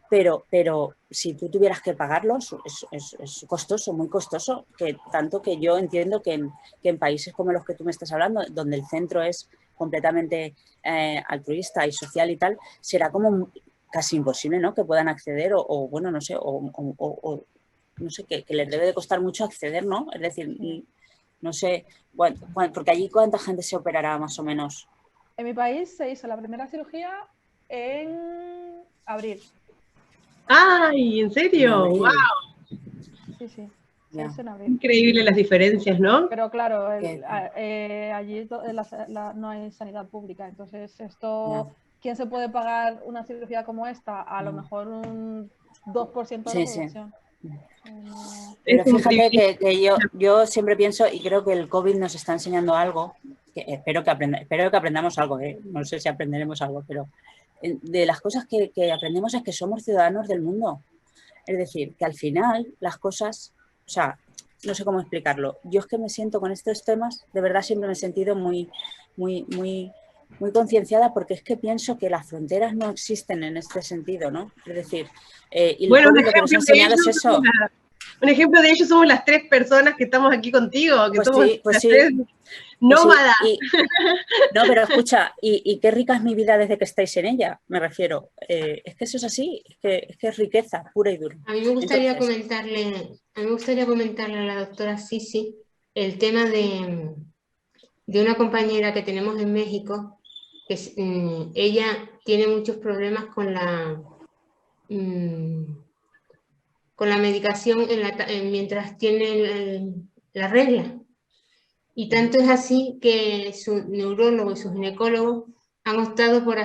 pero si tú tuvieras que pagarlo, es costoso, muy costoso, tanto que yo entiendo que en países como los que tú me estás hablando, donde el centro es completamente altruista y social y tal, será como casi imposible, ¿no? Que puedan acceder o bueno, no sé, no sé, que les debe de costar mucho acceder, ¿no? Es decir, no sé, porque allí ¿cuánta gente se operará más o menos? En mi país se hizo la primera cirugía en abril. ¡Ay! ¿En serio? ¡Wow! Sí, sí. Se hizo en abril. Increíble las diferencias, ¿no? Pero claro, allí no hay sanidad pública, entonces ¿quién se puede pagar una cirugía como esta? A lo mejor un 2% de la población. Pero fíjate que yo siempre pienso, y creo que el COVID nos está enseñando algo, que espero que aprendamos algo, no sé si aprenderemos algo, pero de las cosas que aprendemos es que somos ciudadanos del mundo. Es decir, que al final las cosas, o sea, no sé cómo explicarlo. Yo es que me siento con estos temas, de verdad siempre me he sentido muy concienciada, porque es que pienso que las fronteras no existen en este sentido, ¿no? Es decir, y bueno, lo que nos ha enseñado es eso. Un ejemplo de ello somos las 3 personas que estamos aquí contigo, que somos las 3 nómadas. No, pero escucha, y qué rica es mi vida desde que estáis en ella, me refiero. Es que eso es así, es que es riqueza pura y dura. A mí me gustaría comentarle a la doctora Sisi el tema de una compañera que tenemos en México, que ella tiene muchos problemas con la medicación mientras tiene la regla. Y tanto es así que su neurólogo y su ginecólogo han optado por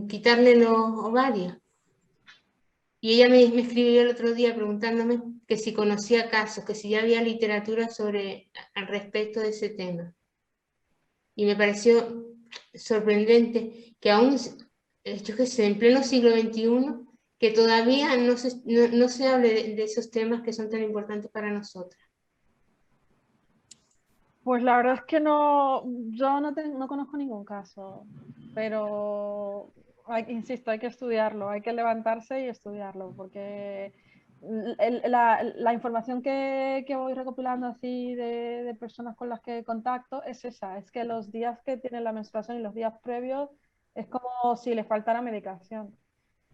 quitarle los ovarios. Y ella me escribió el otro día preguntándome que si conocía casos, que si ya había literatura al respecto de ese tema. Y me pareció sorprendente que aún, yo qué sé, en pleno siglo XXI, que todavía no se hable de esos temas que son tan importantes para nosotras. Pues la verdad es que yo no conozco ningún caso, pero insisto, hay que estudiarlo, hay que levantarse y estudiarlo, porque la información que voy recopilando así de personas con las que contacto es esa, es que los días que tienen la menstruación y los días previos es como si les faltara medicación.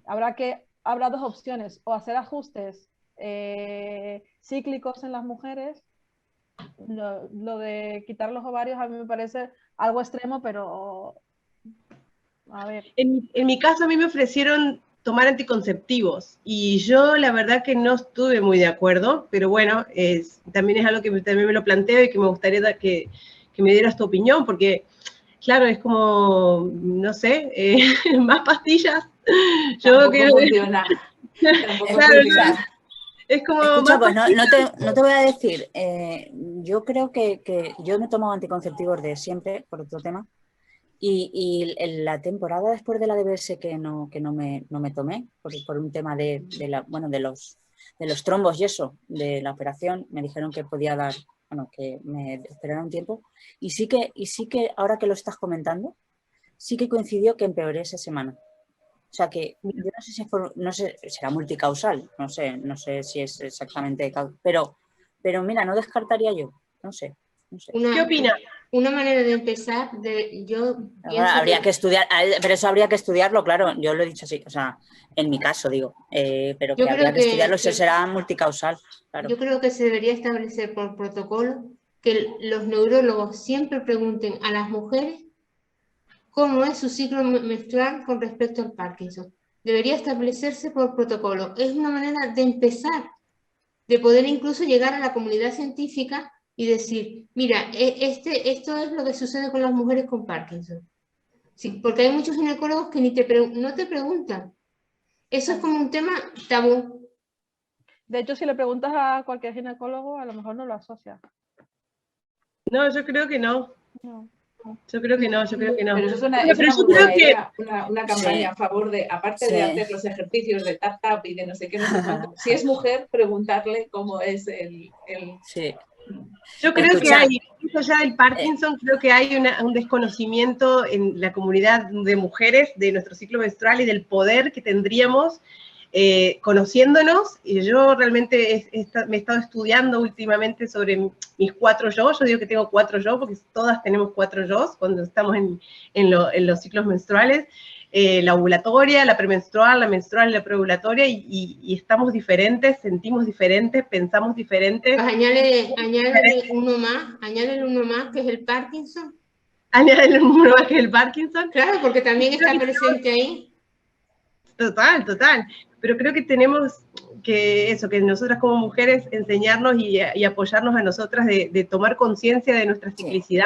Habrá 2 opciones, o hacer ajustes cíclicos en las mujeres. Lo de quitar los ovarios a mí me parece algo extremo, pero a ver. En mi caso a mí me ofrecieron tomar anticonceptivos y yo la verdad que no estuve muy de acuerdo, pero bueno, también es algo que también me lo planteo y que me gustaría que me dieras tu opinión, porque claro, es como, no sé, más pastillas. Tampoco funciona. Es como escucha, pues no te voy a decir, yo creo que yo me he tomado anticonceptivos de siempre, por otro tema, y en la temporada después de la DBS que no me tomé, por un tema de los trombos y eso, de la operación, me dijeron que podía dar bueno, que me esperara un tiempo, y sí que ahora que lo estás comentando, sí que coincidió que empeoré esa semana. O sea que yo no sé si no sé, será multicausal, no sé si es exactamente, pero mira, no descartaría yo, no sé. ¿Qué opinas? Una manera de empezar, yo pienso habría que estudiar, pero eso habría que estudiarlo, claro, yo lo he dicho así, o sea, en mi caso digo, pero que habría que estudiarlo, eso será multicausal, claro. Yo creo que se debería establecer por protocolo que los neurólogos siempre pregunten a las mujeres cómo es su ciclo menstrual con respecto al Parkinson. Debería establecerse por protocolo. Es una manera de empezar, de poder incluso llegar a la comunidad científica y decir, mira, esto es lo que sucede con las mujeres con Parkinson. Sí, porque hay muchos ginecólogos que no te preguntan. Eso es como un tema tabú. De hecho, si le preguntas a cualquier ginecólogo, a lo mejor no lo asocia. No, yo creo que no. No. Yo creo que no. Pero eso es una Pero muy buena idea, una campaña Sí. a favor de, aparte Sí. de hacer los ejercicios de tap-tap y de no sé qué, no sé cuánto, si es mujer, preguntarle cómo es el... Sí. Yo creo que hay, más allá del Parkinson, creo que hay un desconocimiento en la comunidad de mujeres de nuestro ciclo menstrual y del poder que tendríamos conociéndonos. Y yo realmente me he estado estudiando últimamente sobre mis 4 yo. Yo digo que tengo 4 yo porque todas tenemos 4 yo cuando estamos en los ciclos menstruales. La ovulatoria, la premenstrual, la menstrual y la preovulatoria, y estamos diferentes, sentimos diferentes, pensamos diferentes. Pues añádele uno más, que es el Parkinson. Añádele uno más que el Parkinson. Claro, porque también está presente ahí. Total. Pero creo que tenemos que nosotras como mujeres enseñarnos y apoyarnos a nosotras de tomar conciencia de nuestra ciclicidad.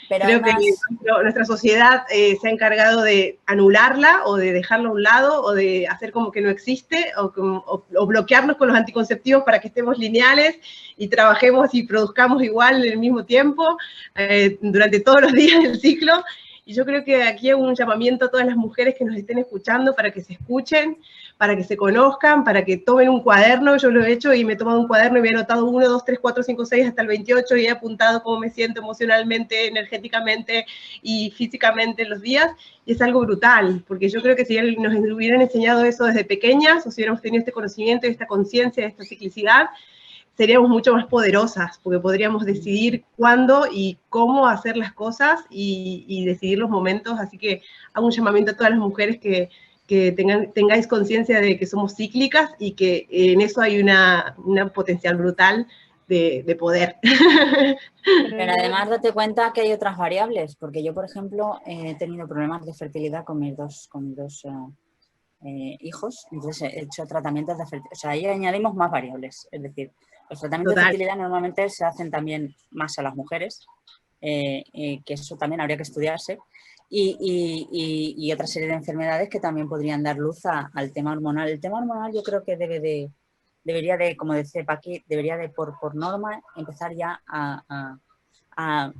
Pero creo además, que nuestra sociedad se ha encargado de anularla o de dejarla a un lado o de hacer como que no existe o bloquearnos con los anticonceptivos para que estemos lineales y trabajemos y produzcamos igual en el mismo tiempo durante todos los días del ciclo. Y yo creo que aquí hago un llamamiento a todas las mujeres que nos estén escuchando para que se escuchen, para que se conozcan, para que tomen un cuaderno. Yo lo he hecho y me he tomado un cuaderno y me he anotado 1, 2, 3, 4, 5, 6 hasta el 28 y he apuntado cómo me siento emocionalmente, energéticamente y físicamente en los días. Y es algo brutal, porque yo creo que si nos hubieran enseñado eso desde pequeñas, o si hubiéramos tenido este conocimiento y esta conciencia de esta ciclicidad, seríamos mucho más poderosas, porque podríamos decidir cuándo y cómo hacer las cosas y decidir los momentos. Así que hago un llamamiento a todas las mujeres que tengáis conciencia de que somos cíclicas y que en eso hay un potencial brutal de poder. Pero además date cuenta que hay otras variables, porque yo, por ejemplo, he tenido problemas de fertilidad con mis dos hijos, entonces he hecho tratamientos de fertilidad, o sea, ahí añadimos más variables, es decir, los tratamientos de fertilidad normalmente se hacen también más a las mujeres, que eso también habría que estudiarse, y otra serie de enfermedades que también podrían dar luz al tema hormonal. El tema hormonal yo creo que debería de, como decía Paqui, debería de por norma empezar ya a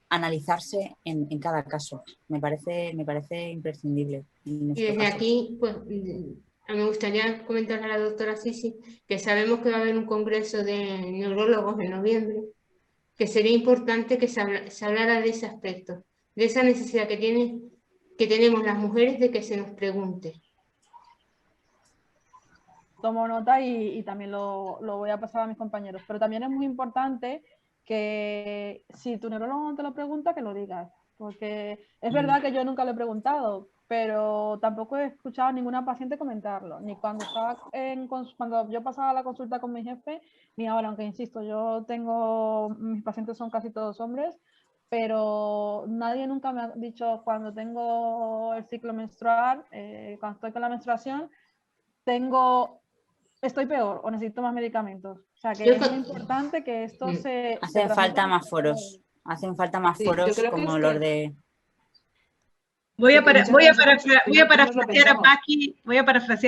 analizarse en cada caso. Me parece imprescindible. Y desde aquí, pues, me gustaría comentarle a la doctora Sisi que sabemos que va a haber un congreso de neurólogos en noviembre, que sería importante que se hablara de ese aspecto, de esa necesidad que tenemos las mujeres de que se nos pregunte. Tomo nota y también lo voy a pasar a mis compañeros. Pero también es muy importante que si tu neurólogo no te lo pregunta, que lo digas. Porque es verdad que yo nunca lo he preguntado, pero tampoco he escuchado a ninguna paciente comentarlo. Ni cuando cuando yo pasaba la consulta con mi jefe, ni ahora, aunque insisto, mis pacientes son casi todos hombres, pero nadie nunca me ha dicho cuando tengo el ciclo menstrual, cuando estoy con la menstruación, estoy peor o necesito más medicamentos. O sea, que es muy importante que esto se... Hacen falta más foros. Hacen falta más foros como los de... Voy a parafrasear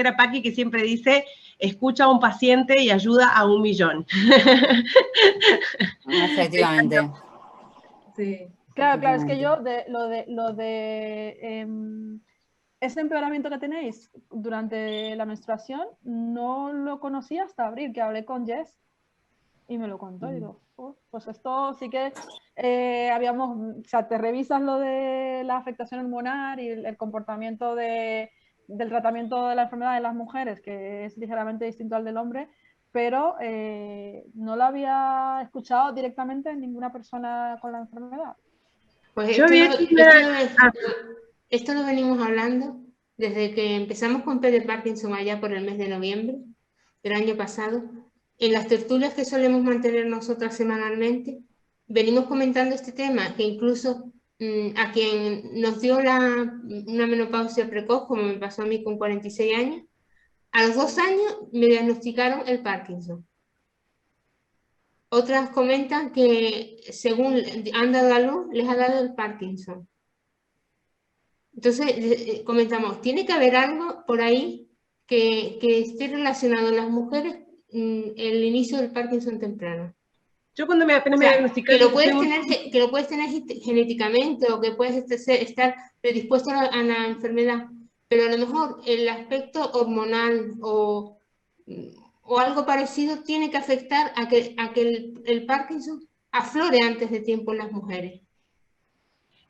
a Paqui, que siempre dice: escucha a un paciente y ayuda a 1.000.000. Efectivamente. Sí. Claro, es que yo ese empeoramiento que tenéis durante la menstruación no lo conocí hasta abril, que hablé con Jess y me lo contó. Y digo, "Oh, pues esto sí que o sea, te revisas lo de la afectación hormonal y el comportamiento del tratamiento de la enfermedad de las mujeres, que es ligeramente distinto al del hombre, pero no lo había escuchado directamente en ninguna persona con la enfermedad. Pues Yo había hecho una... esto lo venimos hablando desde que empezamos con P de Parkinson allá por el mes de noviembre del año pasado. En las tertulias que solemos mantener nosotras semanalmente, venimos comentando este tema, que incluso a quien nos dio una menopausia precoz, como me pasó a mí con 46 años, a los 2 años me diagnosticaron el Parkinson. Otras comentan que según han dado a luz, les ha dado el Parkinson. Entonces, comentamos, tiene que haber algo por ahí que esté relacionado en las mujeres el inicio del Parkinson temprano. Yo cuando apenas me diagnosticaron... Que lo puedes tener genéticamente o que puedes estar predispuesto a la enfermedad, pero a lo mejor el aspecto hormonal o algo parecido tiene que afectar a que el Parkinson aflore antes de tiempo en las mujeres.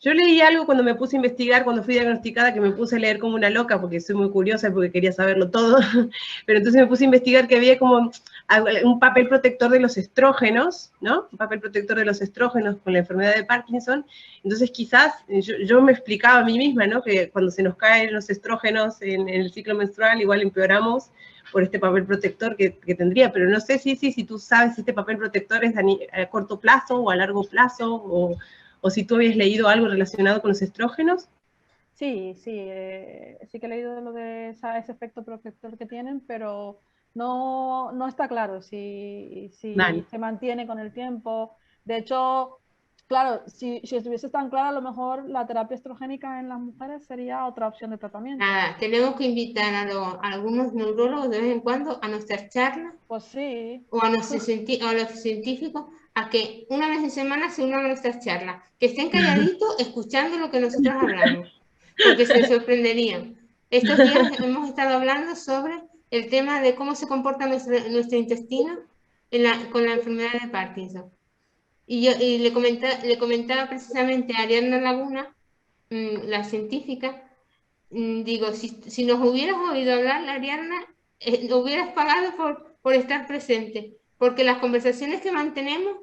Yo leí algo cuando me puse a investigar, cuando fui diagnosticada, que me puse a leer como una loca, porque soy muy curiosa y porque quería saberlo todo, pero entonces me puse a investigar que había como un papel protector de los estrógenos, ¿no? Un papel protector de los estrógenos con la enfermedad de Parkinson. Entonces quizás yo me explicaba a mí misma, ¿no? Que cuando se nos caen los estrógenos en el ciclo menstrual, igual empeoramos por este papel protector que tendría, pero no sé si tú sabes si este papel protector es a corto plazo o a largo plazo, o si tú habías leído algo relacionado con los estrógenos. Sí que he leído lo de ese efecto protector que tienen, pero no está claro si se mantiene con el tiempo. De hecho, claro, si estuviese tan claro, a lo mejor la terapia estrogénica en las mujeres sería otra opción de tratamiento. Nada, tenemos que invitar a algunos neurólogos de vez en cuando a nuestras charlas. Pues sí. O a los científicos a que una vez en semana se unan a nuestras charlas, que estén calladitos escuchando lo que nosotros hablamos, porque se sorprenderían. Estos días hemos estado hablando sobre el tema de cómo se comporta nuestro intestino con la enfermedad de Parkinson. Y le comentaba precisamente a Ariadna Laguna, la científica, digo, si nos hubieras oído hablar, Ariadna, hubieras pagado por estar presente, porque las conversaciones que mantenemos,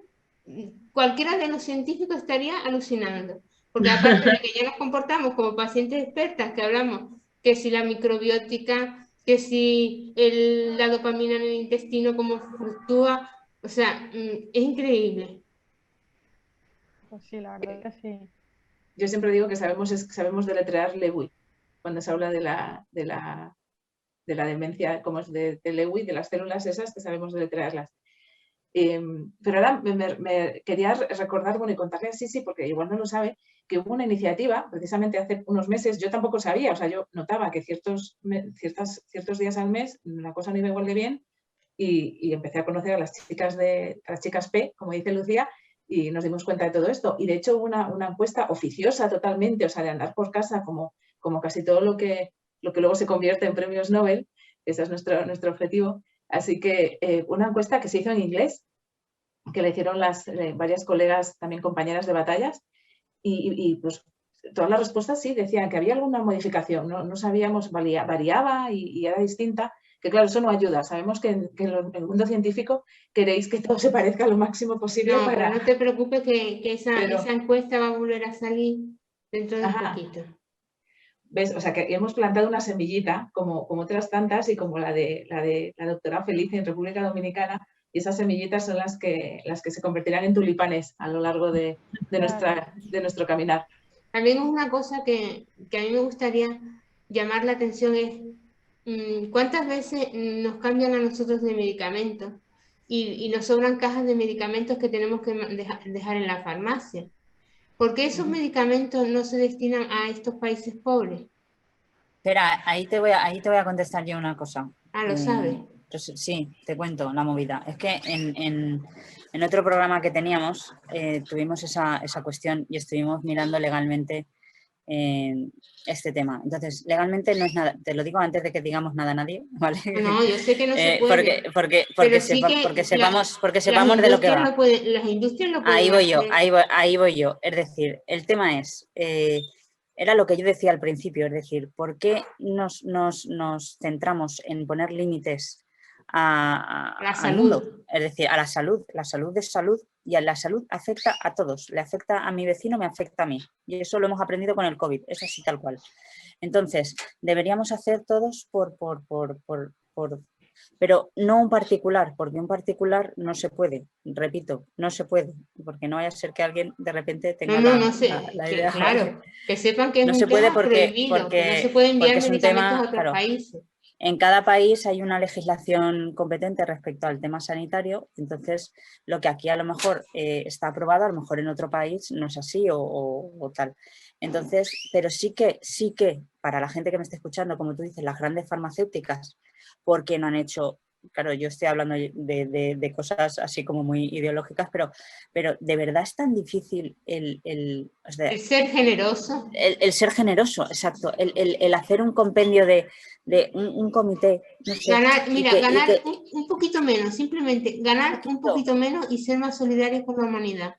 cualquiera de los científicos estaría alucinando, porque aparte de que ya nos comportamos como pacientes expertas, que hablamos que si la microbiótica, que si la dopamina en el intestino, cómo fluctúa, o sea, es increíble. Pues sí, la verdad que sí. Yo siempre digo que sabemos deletrear Lewy, cuando se habla de la demencia, como es de Lewy, de las células esas, que sabemos deletrearlas. Pero ahora me quería recordar, bueno, y contarle a Sisi, porque igual no lo sabe, que hubo una iniciativa, precisamente hace unos meses, yo tampoco sabía, o sea, yo notaba que ciertos días al mes la cosa no iba igual de bien, y empecé a conocer a las chicas P, como dice Lucía, y nos dimos cuenta de todo esto. Y de hecho hubo una encuesta oficiosa totalmente, o sea, de andar por casa, como casi todo lo que luego se convierte en premios Nobel, ese es nuestro objetivo. Así que una encuesta que se hizo en inglés, que le hicieron varias colegas, también compañeras de batallas, y pues todas las respuestas sí decían que había alguna modificación, no sabíamos, variaba y era distinta, que claro, eso no ayuda. Sabemos que en el mundo científico queréis que todo se parezca lo máximo posible. No, pero no te preocupes que esa encuesta va a volver a salir dentro de un poquito. ¿Ves? O sea, que hemos plantado una semillita, como otras tantas, y como la de la doctora Feliz en República Dominicana, y esas semillitas son las que se convertirán en tulipanes a lo largo de nuestro caminar. También una cosa que a mí me gustaría llamar la atención es cuántas veces nos cambian a nosotros de medicamentos y nos sobran cajas de medicamentos que tenemos que dejar en la farmacia. ¿Por qué esos medicamentos no se destinan a estos países pobres? Espera, ahí te voy a contestar yo una cosa. Ah, ¿lo sabes? Sí, te cuento la movida. Es que en otro programa que teníamos tuvimos esa cuestión y estuvimos mirando legalmente este tema. Entonces, legalmente no es nada, te lo digo antes de que digamos nada a nadie, ¿vale? No, yo sé que no se puede. Porque sepamos de lo que va. Las industrias lo pueden Ahí voy yo, hacer. ahí voy yo. Es decir, el tema es, era lo que yo decía al principio, es decir, ¿por qué nos centramos en poner límites al mundo? Es decir, a la salud. La salud es salud y a la salud afecta a todos. Le afecta a mi vecino, me afecta a mí. Y eso lo hemos aprendido con el COVID, es así tal cual. Entonces, deberíamos hacer todos pero no un particular, porque un particular no se puede, repito, no se puede, porque no vaya a ser que alguien de repente tenga la idea. Claro, que sepan que es no un se puede tema prohibido, que no se puede enviar medicamentos a otros países. En cada país hay una legislación competente respecto al tema sanitario, entonces lo que aquí a lo mejor está aprobado, a lo mejor en otro país no es así o tal. Entonces, pero sí que para la gente que me está escuchando, como tú dices, las grandes farmacéuticas, porque no han hecho, claro, yo estoy hablando de cosas así como muy ideológicas, pero de verdad es tan difícil el ser generoso. El ser generoso, exacto. El hacer un compendio de un comité. No sé, ganar un poquito menos, simplemente ganar un poquito menos y ser más solidarios con la humanidad.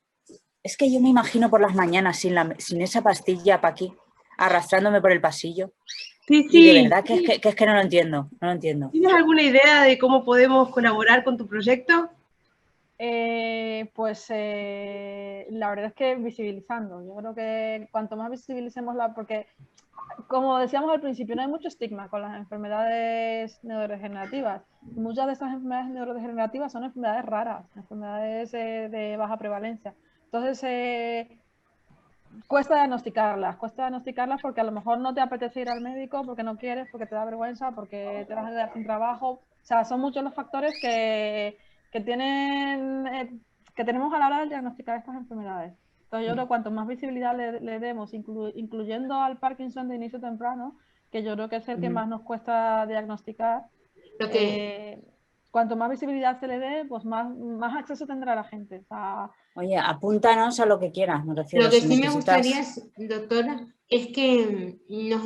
Es que yo me imagino por las mañanas sin esa pastilla para aquí, arrastrándome por el pasillo. Sí. Y de verdad que es que no lo entiendo, no lo entiendo. ¿Tienes alguna idea de cómo podemos colaborar con tu proyecto? La verdad es que visibilizando. Yo creo que cuanto más visibilicemos porque como decíamos al principio, no hay mucho estigma con las enfermedades neurodegenerativas. Muchas de estas enfermedades neurodegenerativas son enfermedades raras, enfermedades de baja prevalencia. Entonces, cuesta diagnosticarlas porque a lo mejor no te apetece ir al médico, porque no quieres, porque te da vergüenza, porque te vas a quedar sin trabajo. O sea, son muchos los factores que tenemos a la hora de diagnosticar estas enfermedades. Entonces yo creo que cuanto más visibilidad le demos, incluyendo al Parkinson de inicio temprano, que yo creo que es el que más nos cuesta diagnosticar, cuanto más visibilidad se le dé, pues más acceso tendrá la gente. O sea, oye, apúntanos a lo que quieras, me refiero. Lo que sí me gustaría, doctora, es que nos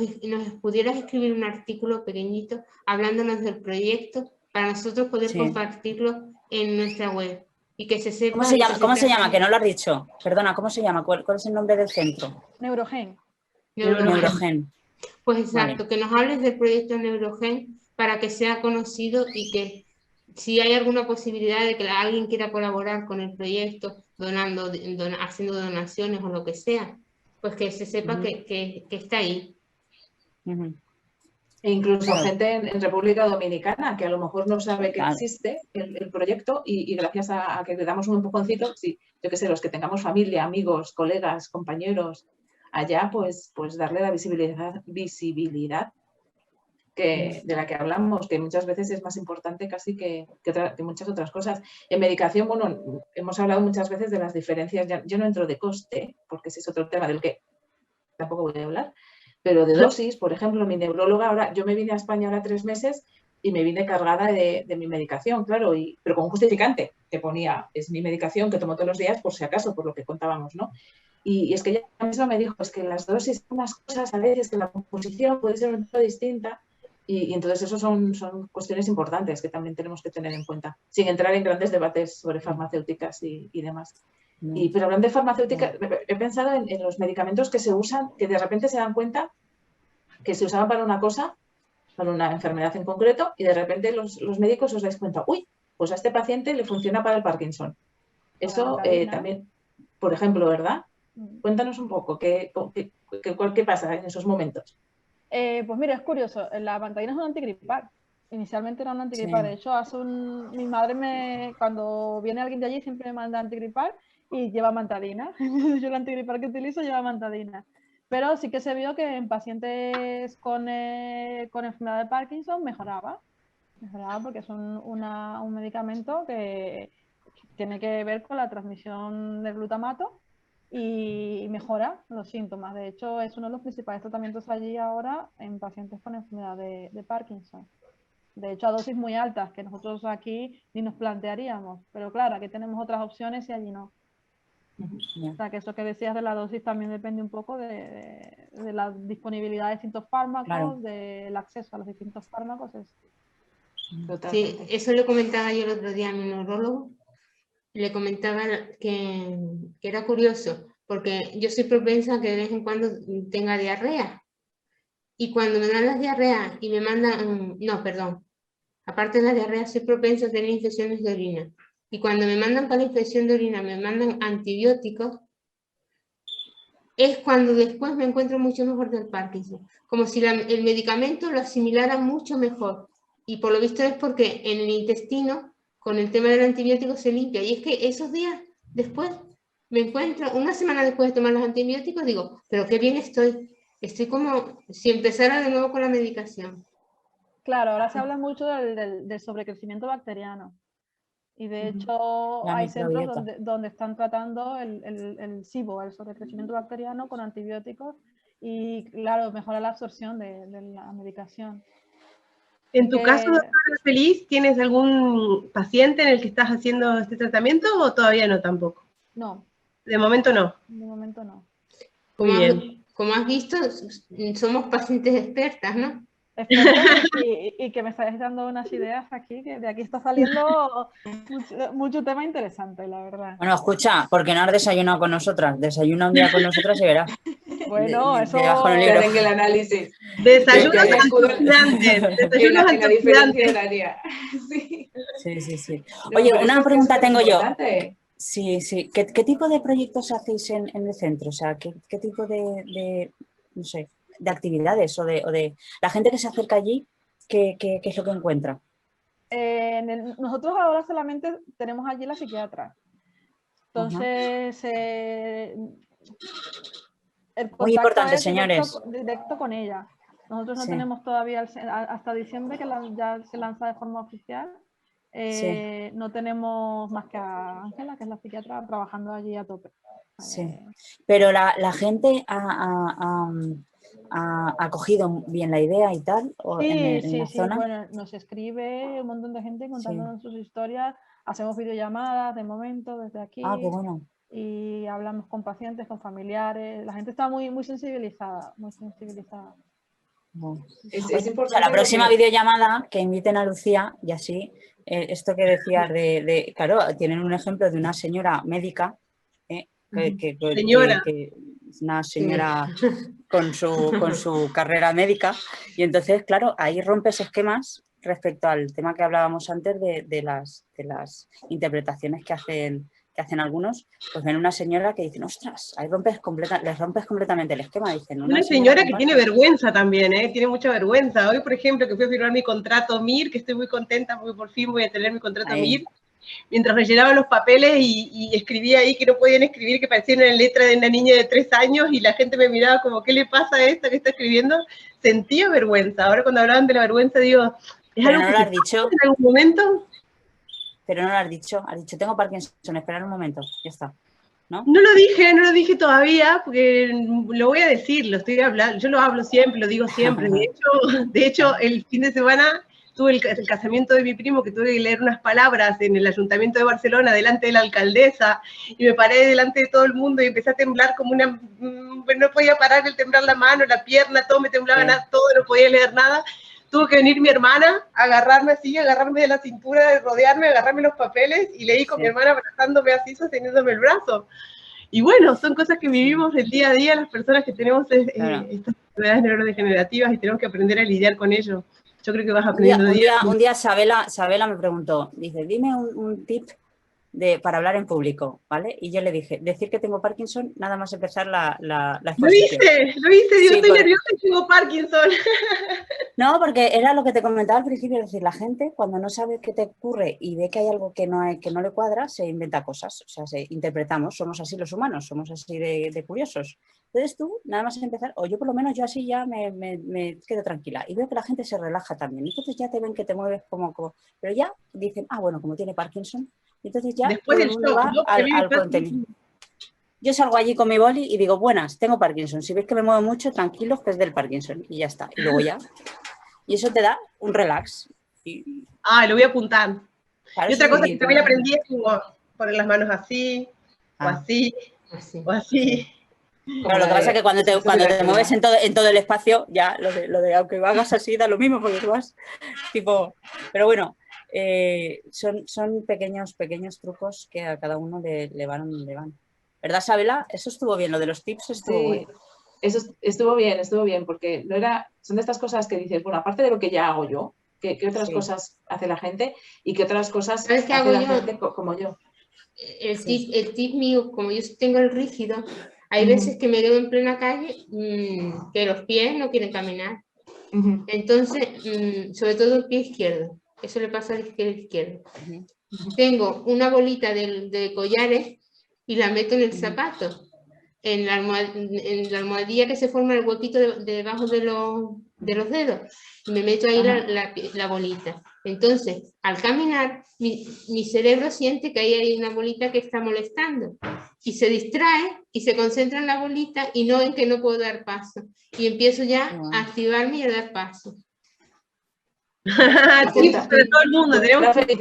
pudieras escribir un artículo pequeñito hablándonos del proyecto para nosotros poder compartirlo en nuestra web y que se sepa. ¿Cómo se llama? Que no lo has dicho. Perdona, ¿cómo se llama? ¿Cuál es el nombre del centro? Neurogen. Pues exacto, que nos hables del proyecto Neurogen para que sea conocido y que si hay alguna posibilidad de que alguien quiera colaborar con el proyecto, haciendo donaciones o lo que sea, pues que se sepa que está ahí. E incluso gente en República Dominicana que a lo mejor no sabe que existe el proyecto y gracias a que le damos un empujoncito, sí, yo qué sé, los que tengamos familia, amigos, colegas, compañeros allá, pues darle la visibilidad de la que hablamos, que muchas veces es más importante casi que muchas otras cosas. En medicación, bueno, hemos hablado muchas veces de las diferencias, yo no entro de coste, porque ese es otro tema del que tampoco voy a hablar, pero de dosis, por ejemplo, mi neuróloga, yo me vine a España ahora 3 meses y me vine cargada de mi medicación, claro, pero con un justificante que ponía, es mi medicación que tomo todos los días por si acaso, por lo que contábamos, ¿no? Y es que ella misma me dijo, es que las dosis son unas cosas a veces que la composición puede ser un poco distinta y entonces eso son cuestiones importantes que también tenemos que tener en cuenta, sin entrar en grandes debates sobre farmacéuticas y demás. Pero hablando de farmacéutica, he pensado en los medicamentos que se usan, que de repente se dan cuenta que se usaban para una cosa, para una enfermedad en concreto, y de repente los médicos os dais cuenta, uy, pues a este paciente le funciona para el Parkinson. Eso también, por ejemplo, ¿verdad? Cuéntanos un poco, ¿qué pasa en esos momentos? Pues mira, es curioso, la mantadina es un antigripal. Inicialmente era un antigripal. De hecho, mi madre cuando viene alguien de allí siempre me manda antigripal y lleva mantadina. Yo el antigripal que utilizo lleva mantadina. Pero sí que se vio que en pacientes con enfermedad de Parkinson mejoraba porque es un medicamento que tiene que ver con la transmisión del glutamato y mejora los síntomas. De hecho, es uno de los principales tratamientos allí ahora en pacientes con enfermedad de Parkinson. De hecho, a dosis muy altas, que nosotros aquí ni nos plantearíamos. Pero claro, aquí tenemos otras opciones y allí no. O sea, que eso que decías de la dosis también depende un poco de la disponibilidad de distintos fármacos, Claro. del acceso a los distintos fármacos. Sí, Totalmente. eso lo comentaba yo el otro día a mi neurólogo. Le comentaba que era curioso, porque yo soy propensa a que de vez en cuando tenga diarrea. Y cuando me dan las diarreas y me mandan, no, perdón, aparte de la diarrea, soy propensa a tener infecciones de orina. Y cuando me mandan para la infección de orina, me mandan antibióticos, es cuando después me encuentro mucho mejor del Parkinson. Como si el medicamento lo asimilara mucho mejor. Y por lo visto es porque en el intestino, con el tema del antibiótico, se limpia. Y es que esos días después me encuentro, una semana después de tomar los antibióticos, digo, pero qué bien estoy. Estoy como si empezara de nuevo con la medicación. Claro, ahora se habla mucho del sobrecrecimiento bacteriano. Y de hecho La hay centros microbiota. donde están tratando el SIBO, el sobrecrecimiento bacteriano, con antibióticos y, claro, mejora la absorción de la medicación. En tu caso, doctora Feliz, ¿tienes algún paciente en el que estás haciendo este tratamiento o todavía no tampoco? No, De momento no. de momento no. Muy bien. Como has visto, somos pacientes expertas, ¿no? Expertas y que me estáis dando unas ideas aquí, que de aquí está saliendo mucho tema interesante, la verdad. Bueno, escucha, ¿por qué no has desayunado con nosotras? Desayuna un día con nosotras y verás. Bueno, eso... Te vas con el Te libro. hacen el análisis. Desayunos Que ahí acudo antioxidantes. en Desayunos la diferencia antioxidantes. horaria. Sí. Sí, sí, sí. No, Oye, pero una eso es pregunta tengo yo. importante. Sí, sí. ¿Qué tipo de proyectos hacéis en el centro? O sea, ¿qué tipo no sé, de actividades o de la gente que se acerca allí, qué es lo que encuentra? Nosotros ahora solamente tenemos allí la psiquiatra. Entonces, el Muy contacto importante, es señores. directo con ella. Nosotros no Sí. tenemos todavía, hasta diciembre, que ya se lanza de forma oficial, Sí. no tenemos más que a Ángela, que es la psiquiatra, trabajando allí a tope. Sí. Pero la gente ha cogido bien la idea y tal, o en la Sí, zona. bueno, nos escribe un montón de gente contándonos sus historias, hacemos videollamadas de momento desde aquí. Ah, qué bueno. Y hablamos con pacientes, con familiares, la gente está muy sensibilizada, muy sensibilizada. Bueno. Es A importante la próxima porque... videollamada que inviten a Lucía y así, esto que decías claro, tienen un ejemplo de una señora médica, que es una señora con su carrera médica, y entonces, claro, ahí rompes esquemas respecto al tema que hablábamos antes de las interpretaciones que hacen algunos. Pues ven una señora que dicen, ostras, ahí les rompes completamente el esquema. Dicen, Una señora que tiene vergüenza también, tiene mucha vergüenza. Hoy, por ejemplo, que fui a firmar mi contrato MIR, que estoy muy contenta porque por fin voy a tener mi contrato MIR, mientras rellenaba los papeles y escribía ahí que no podían escribir, que parecía una letra de una niña de 3 años, y la gente me miraba como, ¿qué le pasa a esta que está escribiendo? Sentía vergüenza. Ahora cuando hablaban de la vergüenza digo, ¿es algo que te pasa en algún momento? Pero no lo has dicho, tengo Parkinson, esperar un momento, ya está. ¿No? No lo dije todavía, porque lo voy a decir, lo estoy hablando, yo lo hablo siempre, lo digo siempre. De hecho, el fin de semana tuve el casamiento de mi primo, que tuve que leer unas palabras en el Ayuntamiento de Barcelona delante de la alcaldesa, y me paré delante de todo el mundo y empecé a temblar como una... No podía parar de temblar la mano, la pierna, todo me temblaba, todo, no podía leer nada. Tuvo que venir mi hermana, agarrarme así, agarrarme de la cintura, rodearme, agarrarme los papeles, y leí con mi hermana abrazándome así, sosteniéndome el brazo. Y bueno, son cosas que vivimos el día a día las personas que tenemos estas enfermedades neurodegenerativas y tenemos que aprender a lidiar con ello. Yo creo que vas aprendiendo un día Sabela me preguntó, dice, dime un tip para hablar en público, ¿vale? Y yo le dije, decir que tengo Parkinson, nada más empezar la exposición. Lo viste, digo, estoy nerviosa y tengo Parkinson. No, porque era lo que te comentaba al principio, es decir, la gente cuando no sabe qué te ocurre y ve que hay algo que no le cuadra, se inventa cosas, o sea, interpretamos, somos así los humanos, somos así de curiosos. Entonces tú, nada más empezar, o yo por lo menos, yo así ya me quedo tranquila y veo que la gente se relaja también, entonces ya te ven que te mueves como pero ya dicen, bueno, como tiene Parkinson, entonces ya después todo el mundo va al contenido. Yo salgo allí con mi boli y digo, buenas, tengo Parkinson. Si ves que me muevo mucho, tranquilos, que es del Parkinson. Y ya está. Y luego ya. Y eso te da un relax. Lo voy a apuntar. Claro, y otra cosa que también aprendí es como poner las manos así, o así, Así. o así. Claro, lo que pasa es que cuando te mueves en todo el espacio, ya lo de aunque hagas así da lo mismo, porque tú vas tipo... Pero bueno, son pequeños trucos que a cada uno le van. ¿Verdad, Sabela? Eso estuvo bien, lo de los tips estuvo Sí, bueno. eso estuvo bien, porque no era, son de estas cosas que dices, bueno, aparte de lo que ya hago yo, ¿qué otras Sí. cosas hace la gente? Y qué otras cosas ¿Sabes qué hace hago la yo? gente como yo. El tip mío, como yo tengo el rígido, hay Ujú. veces que me quedo en plena calle, que los pies no quieren caminar. Ujú. Entonces, sobre todo el pie izquierdo, eso le pasa al izquierdo. Ujú. Tengo una bolita de collares y la meto en el zapato, en la almohadilla que se forma el huequito debajo de los dedos. Y me meto ahí la bolita. Entonces, al caminar, mi cerebro siente que ahí hay una bolita que está molestando. Y se distrae y se concentra en la bolita y no en que no puedo dar paso. Y empiezo ya a activarme y a dar paso. Tips para todo el mundo.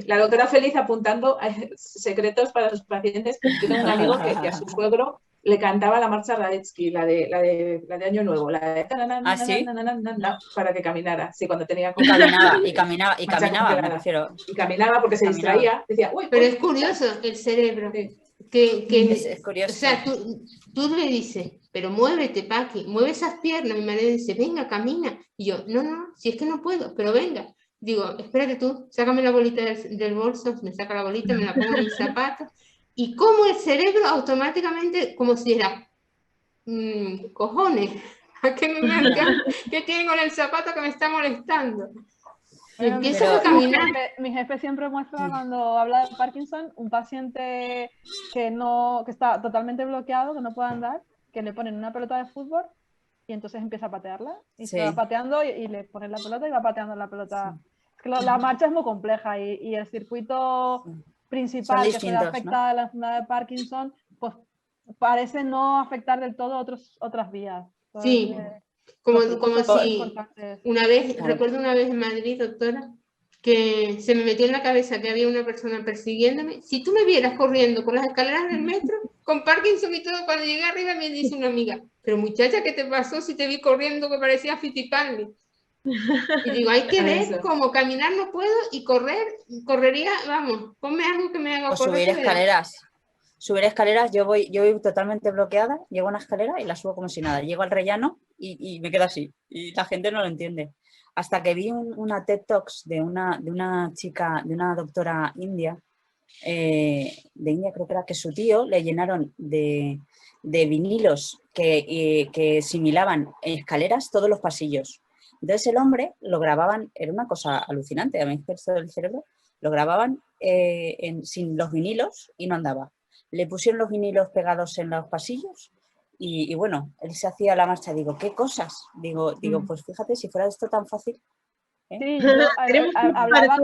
La doctora Feliz apuntando secretos para sus pacientes. Yo tengo un amigo que a su suegro le cantaba la marcha Radetzky, la de Año Nuevo, la de ¿Ah, sí? para que caminara. Sí, cuando tenía Y caminaba, me refiero. Y caminaba porque se distraía. Decía, uy, pero es curioso el cerebro. Sí. Es curioso. O sea, tú le dices, pero muévete, Paqui, mueve esas piernas. Mi marido dice, venga, camina. Y yo, no, si es que no puedo, pero venga. Digo, espérate tú, sácame la bolita del bolso, me saca la bolita, me la pongo en el zapato. Y como el cerebro automáticamente, como si era, cojones, ¿qué tiene con el zapato que me está molestando? Y empiezas a caminar. Mi jefe siempre muestra cuando habla de Parkinson un paciente que está totalmente bloqueado, que no puede andar, que le ponen una pelota de fútbol y entonces empieza a patearla y se va pateando y le ponen la pelota y va pateando la pelota. Es que la marcha es muy compleja y el circuito principal que se le afecta a la enfermedad de Parkinson, pues parece no afectar del todo otras vías. Entonces, sí. Como si una vez, claro. Recuerdo una vez en Madrid, doctora, que se me metió en la cabeza que había una persona persiguiéndome. Si tú me vieras corriendo por las escaleras del metro, con Parkinson y todo, cuando llegué arriba me dice una amiga, pero muchacha, ¿qué te pasó si te vi corriendo que parecía Fittipaldi? Y digo, hay que ver cómo caminar no puedo y correría, vamos, ponme algo que me haga o correr. Subir escaleras, yo voy totalmente bloqueada, llego a una escalera y la subo como si nada. Llego al rellano y me quedo así. Y la gente no lo entiende. Hasta que vi una TED Talks de una chica, de una doctora india, de India creo que era, que su tío le llenaron de vinilos que similaban escaleras todos los pasillos. Entonces el hombre lo grababan, era una cosa alucinante, a mí el cerebro, lo grababan sin los vinilos y no andaba. Le pusieron los vinilos pegados en los pasillos y bueno, él se hacía la marcha. Digo, ¿qué cosas? Digo, pues fíjate, si fuera esto tan fácil. Sí, yo hablaba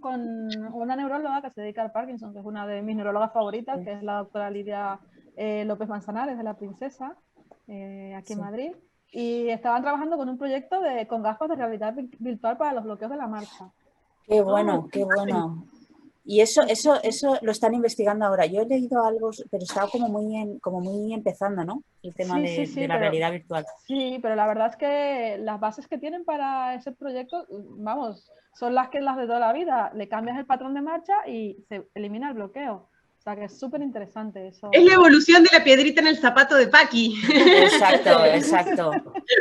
con una neuróloga que se dedica al Parkinson, que es una de mis neurólogas favoritas, que es la doctora Lidia López Manzanares, de La Princesa, aquí en Madrid, y estaban trabajando con un proyecto con gafas de realidad virtual para los bloqueos de la marcha. Qué bueno, qué bueno. Y eso lo están investigando ahora. Yo he leído algo, pero estaba como muy empezando, ¿no? El tema de la realidad virtual. Sí, pero la verdad es que las bases que tienen para ese proyecto, vamos, son las de toda la vida. Le cambias el patrón de marcha y se elimina el bloqueo. O sea que es súper interesante eso. Es la evolución de la piedrita en el zapato de Paqui. Exacto.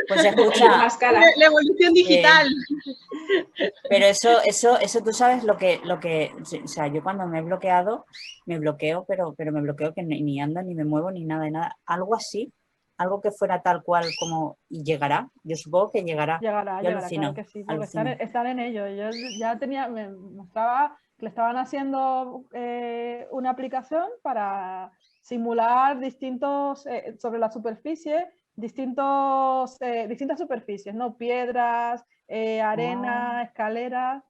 Pues escucha. La evolución digital. Pero eso tú sabes lo que, o sea, yo cuando me he bloqueado, me bloqueo, pero me bloqueo que ni ando, ni me muevo, ni nada. Algo así, algo que fuera tal cual como, y llegará, yo supongo que llegará. Llegará, claro que sí, porque están en ello. Yo ya me mostraba que le estaban haciendo una aplicación para simular sobre la superficie, distintas superficies, ¿no? Piedras, arena, escaleras,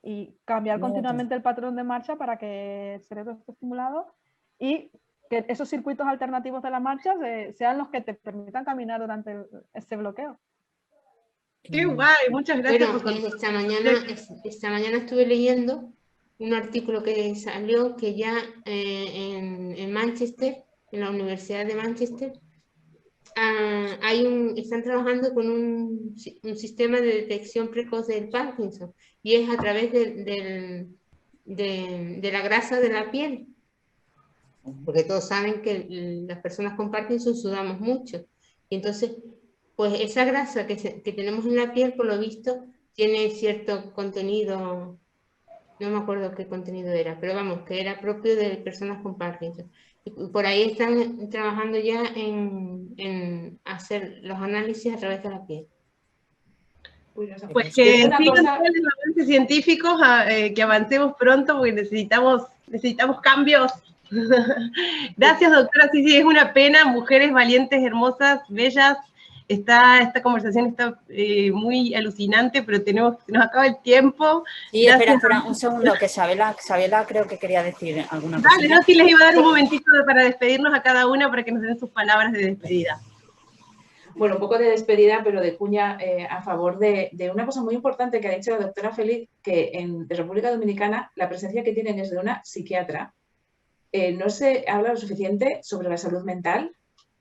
y cambiar continuamente el patrón de marcha para que el cerebro esté estimulado y que esos circuitos alternativos de la marcha sean los que te permitan caminar durante ese bloqueo. Qué guay, muchas gracias. Bueno, esta mañana estuve leyendo un artículo que salió que ya en Manchester en la Universidad de Manchester, están trabajando con un sistema de detección precoz del Parkinson, y es a través de la grasa de la piel, porque todos saben que las personas con Parkinson sudamos mucho, y entonces pues esa grasa que tenemos en la piel, por lo visto, tiene cierto contenido, no me acuerdo qué contenido era, pero vamos, que era propio de personas con Parkinson. Y por ahí están trabajando ya en hacer los análisis a través de la piel. Pues que sigan todos los avances científicos, que avancemos pronto, porque necesitamos cambios. Gracias, doctora. Sí, es una pena, mujeres valientes, hermosas, bellas. Esta conversación está muy alucinante, pero nos acaba el tiempo. Sí, espera, un segundo, que Sabela creo que quería decir alguna cosa. Dale, no, sí, les iba a dar un momentito para despedirnos a cada una, para que nos den sus palabras de despedida. Bueno, un poco de despedida, pero de cuña a favor de una cosa muy importante que ha dicho la doctora Félix, que en República Dominicana la presencia que tienen es de una psiquiatra. No se habla lo suficiente sobre la salud mental,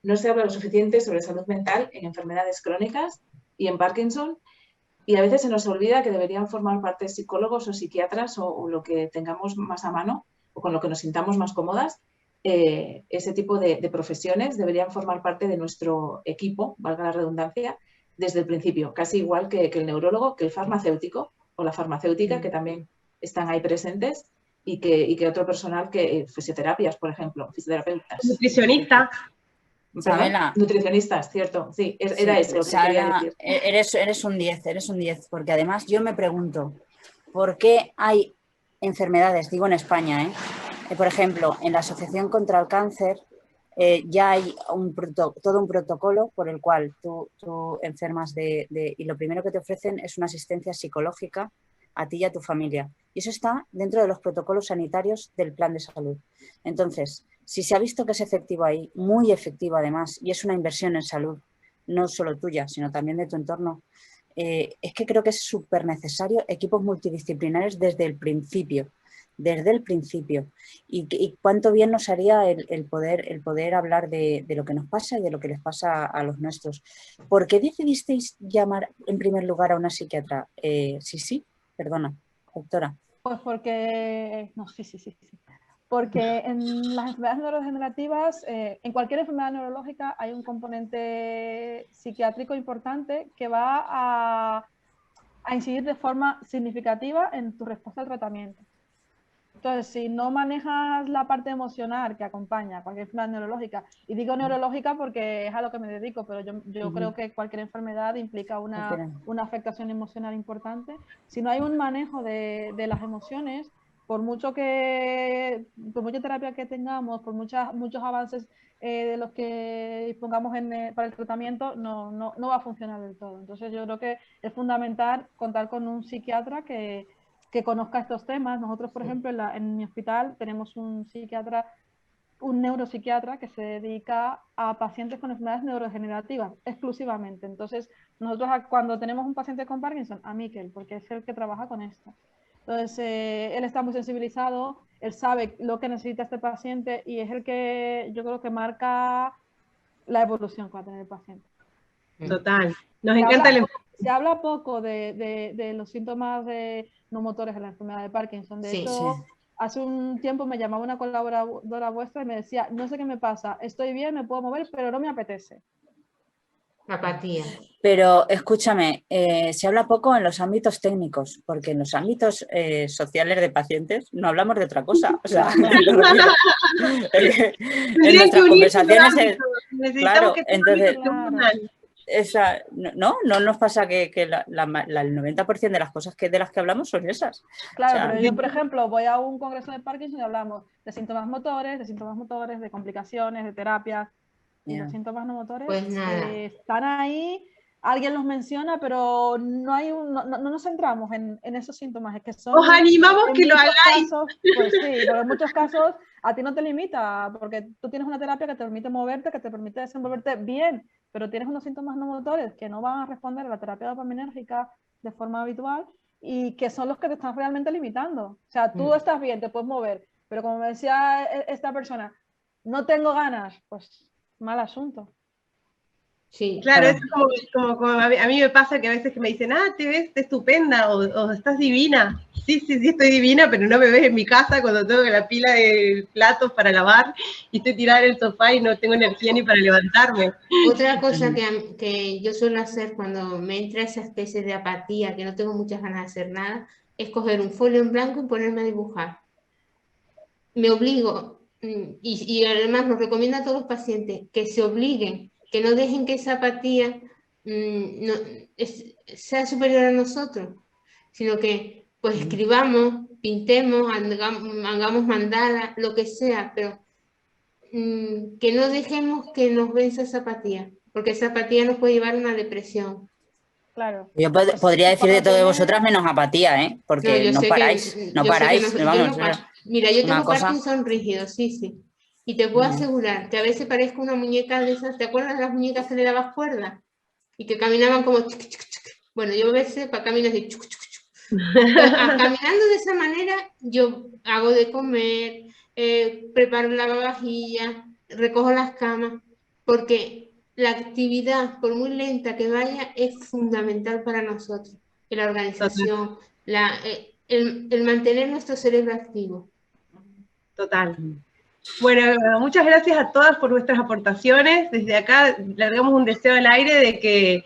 no se habla lo suficiente sobre salud mental en enfermedades crónicas y en Parkinson, y a veces se nos olvida que deberían formar parte psicólogos o psiquiatras o lo que tengamos más a mano o con lo que nos sintamos más cómodas. Ese tipo de profesiones deberían formar parte de nuestro equipo, valga la redundancia, desde el principio, casi igual que el neurólogo, que el farmacéutico o la farmacéutica, que también están ahí presentes, y que otro personal, que fisioterapias, por ejemplo, fisioterapeutas. Nutricionista. Sabela. Nutricionistas, cierto, sí, era eso lo que quería decir. Eres un 10, porque además yo me pregunto, ¿por qué hay enfermedades, digo en España, por ejemplo, en la Asociación contra el Cáncer ya hay todo un protocolo por el cual tú enfermas y lo primero que te ofrecen es una asistencia psicológica a ti y a tu familia. Y eso está dentro de los protocolos sanitarios del plan de salud. Entonces, si se ha visto que es efectivo ahí, muy efectivo además, y es una inversión en salud, no solo tuya, sino también de tu entorno, es que creo que es súper necesario equipos multidisciplinares desde el principio. Y cuánto bien nos haría el poder hablar de lo que nos pasa y de lo que les pasa a los nuestros. ¿Por qué decidisteis llamar en primer lugar a una psiquiatra? Sí, perdona, doctora. Pues porque... No, sí. Porque en las enfermedades neurodegenerativas, en cualquier enfermedad neurológica hay un componente psiquiátrico importante que va a incidir de forma significativa en tu respuesta al tratamiento. Entonces, si no manejas la parte emocional que acompaña a cualquier enfermedad neurológica, y digo neurológica porque es a lo que me dedico, pero yo creo que cualquier enfermedad implica una afectación emocional importante. Si no hay un manejo de las emociones, por mucha terapia que tengamos, por muchos avances de los que pongamos para el tratamiento, no va a funcionar del todo. Entonces, yo creo que es fundamental contar con un psiquiatra que conozca estos temas. Nosotros, por ejemplo, en mi hospital tenemos un neuropsiquiatra que se dedica a pacientes con enfermedades neurodegenerativas exclusivamente. Entonces, nosotros cuando tenemos un paciente con Parkinson, a Miquel, porque es el que trabaja con esto. Entonces, él está muy sensibilizado, él sabe lo que necesita este paciente y es el que yo creo que marca la evolución que va a tener el paciente. Total. Nos encanta el enfoque. Se habla poco de los síntomas no motores de la enfermedad de Parkinson. De hecho, hace un tiempo me llamaba una colaboradora vuestra y me decía, no sé qué me pasa, estoy bien, me puedo mover, pero no me apetece. Apatía. Pero escúchame, se habla poco en los ámbitos técnicos, porque en los ámbitos sociales de pacientes no hablamos de otra cosa. O sea, en nuestras conversaciones claro, entonces no nos pasa que el 90% de las cosas de las que hablamos son esas. Claro, o sea, pero yo, por ejemplo, voy a un congreso de Parkinson y hablamos de síntomas motores, de complicaciones, de terapias. Y los síntomas no motores están ahí, alguien los menciona, pero no nos centramos en esos síntomas. Es que son, os animamos que lo hagáis. Pues sí, pero en muchos casos a ti no te limita, porque tú tienes una terapia que te permite moverte, que te permite desenvolverte bien, pero tienes unos síntomas no motores que no van a responder a la terapia dopaminérgica de forma habitual y que son los que te están realmente limitando. O sea, tú estás bien, te puedes mover, pero como me decía esta persona, no tengo ganas, pues mal asunto. Sí. Claro, Claro. es como a mí me pasa que a veces que me dicen, te ves estupenda o estás divina. Sí, estoy divina, pero no me ves en mi casa cuando tengo la pila de platos para lavar y estoy tirada en el sofá y no tengo energía ni para levantarme. Otra cosa que yo suelo hacer cuando me entra esa especie de apatía, que no tengo muchas ganas de hacer nada, es coger un folio en blanco y ponerme a dibujar. Me obligo, y además nos recomiendo a todos los pacientes que se obliguen, que no dejen que esa apatía sea superior a nosotros, sino que pues escribamos, pintemos, hagamos mandala, lo que sea, pero que no dejemos que nos venza esa apatía, porque esa apatía nos puede llevar a una depresión. Claro. Yo podría decir de todas vosotras menos apatía, ¿eh? Porque yo no sé paráis, que, no yo sé que paráis, no- yo vamos, no paro. Mira, yo una tengo cosa... Parkinson rígido, sí. Y te puedo asegurar que a veces parezco una muñeca de esas, ¿te acuerdas de las muñecas que le dabas cuerda? Y que caminaban como... chuc, chuc, chuc. Bueno, yo a veces para caminar así... chuc, chuc, chuc. Caminando de esa manera, yo hago de comer, preparo la lavavajillas, recojo las camas, porque la actividad, por muy lenta que vaya, es fundamental para nosotros, en la organización, el mantener nuestro cerebro activo. Total. Bueno, muchas gracias a todas por vuestras aportaciones. Desde acá largamos un deseo al aire de que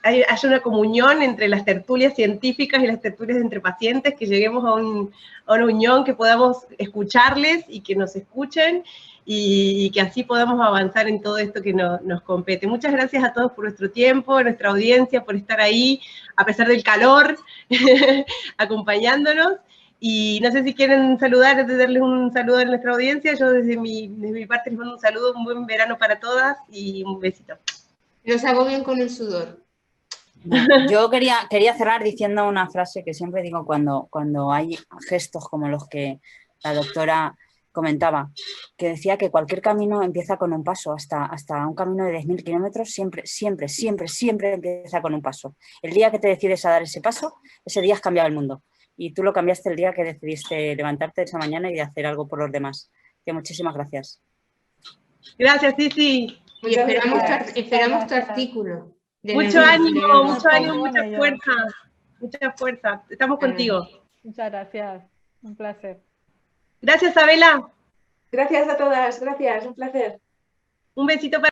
haya una comunión entre las tertulias científicas y las tertulias entre pacientes, que lleguemos a una unión, que podamos escucharles y que nos escuchen y que así podamos avanzar en todo esto que nos compete. Muchas gracias a todos por nuestro tiempo, nuestra audiencia, por estar ahí, a pesar del calor, acompañándonos. Y no sé si quieren saludar, darles un saludo a nuestra audiencia. Yo desde mi parte les mando un saludo, un buen verano para todas y un besito. Nos hago bien con el sudor. Yo quería cerrar diciendo una frase que siempre digo cuando hay gestos como los que la doctora comentaba, que decía que cualquier camino empieza con un paso, hasta un camino de 10.000 kilómetros siempre empieza con un paso. El día que te decides a dar ese paso, ese día has cambiado el mundo. Y tú lo cambiaste el día que decidiste levantarte esa mañana y de hacer algo por los demás. Que muchísimas gracias. Gracias, Cici. Y esperamos tu artículo. Mucho ánimo, mucha fuerza. Mucha fuerza. Estamos contigo. Muchas gracias. Un placer. Gracias, Abela. Gracias a todas. Gracias. Un placer. Un besito para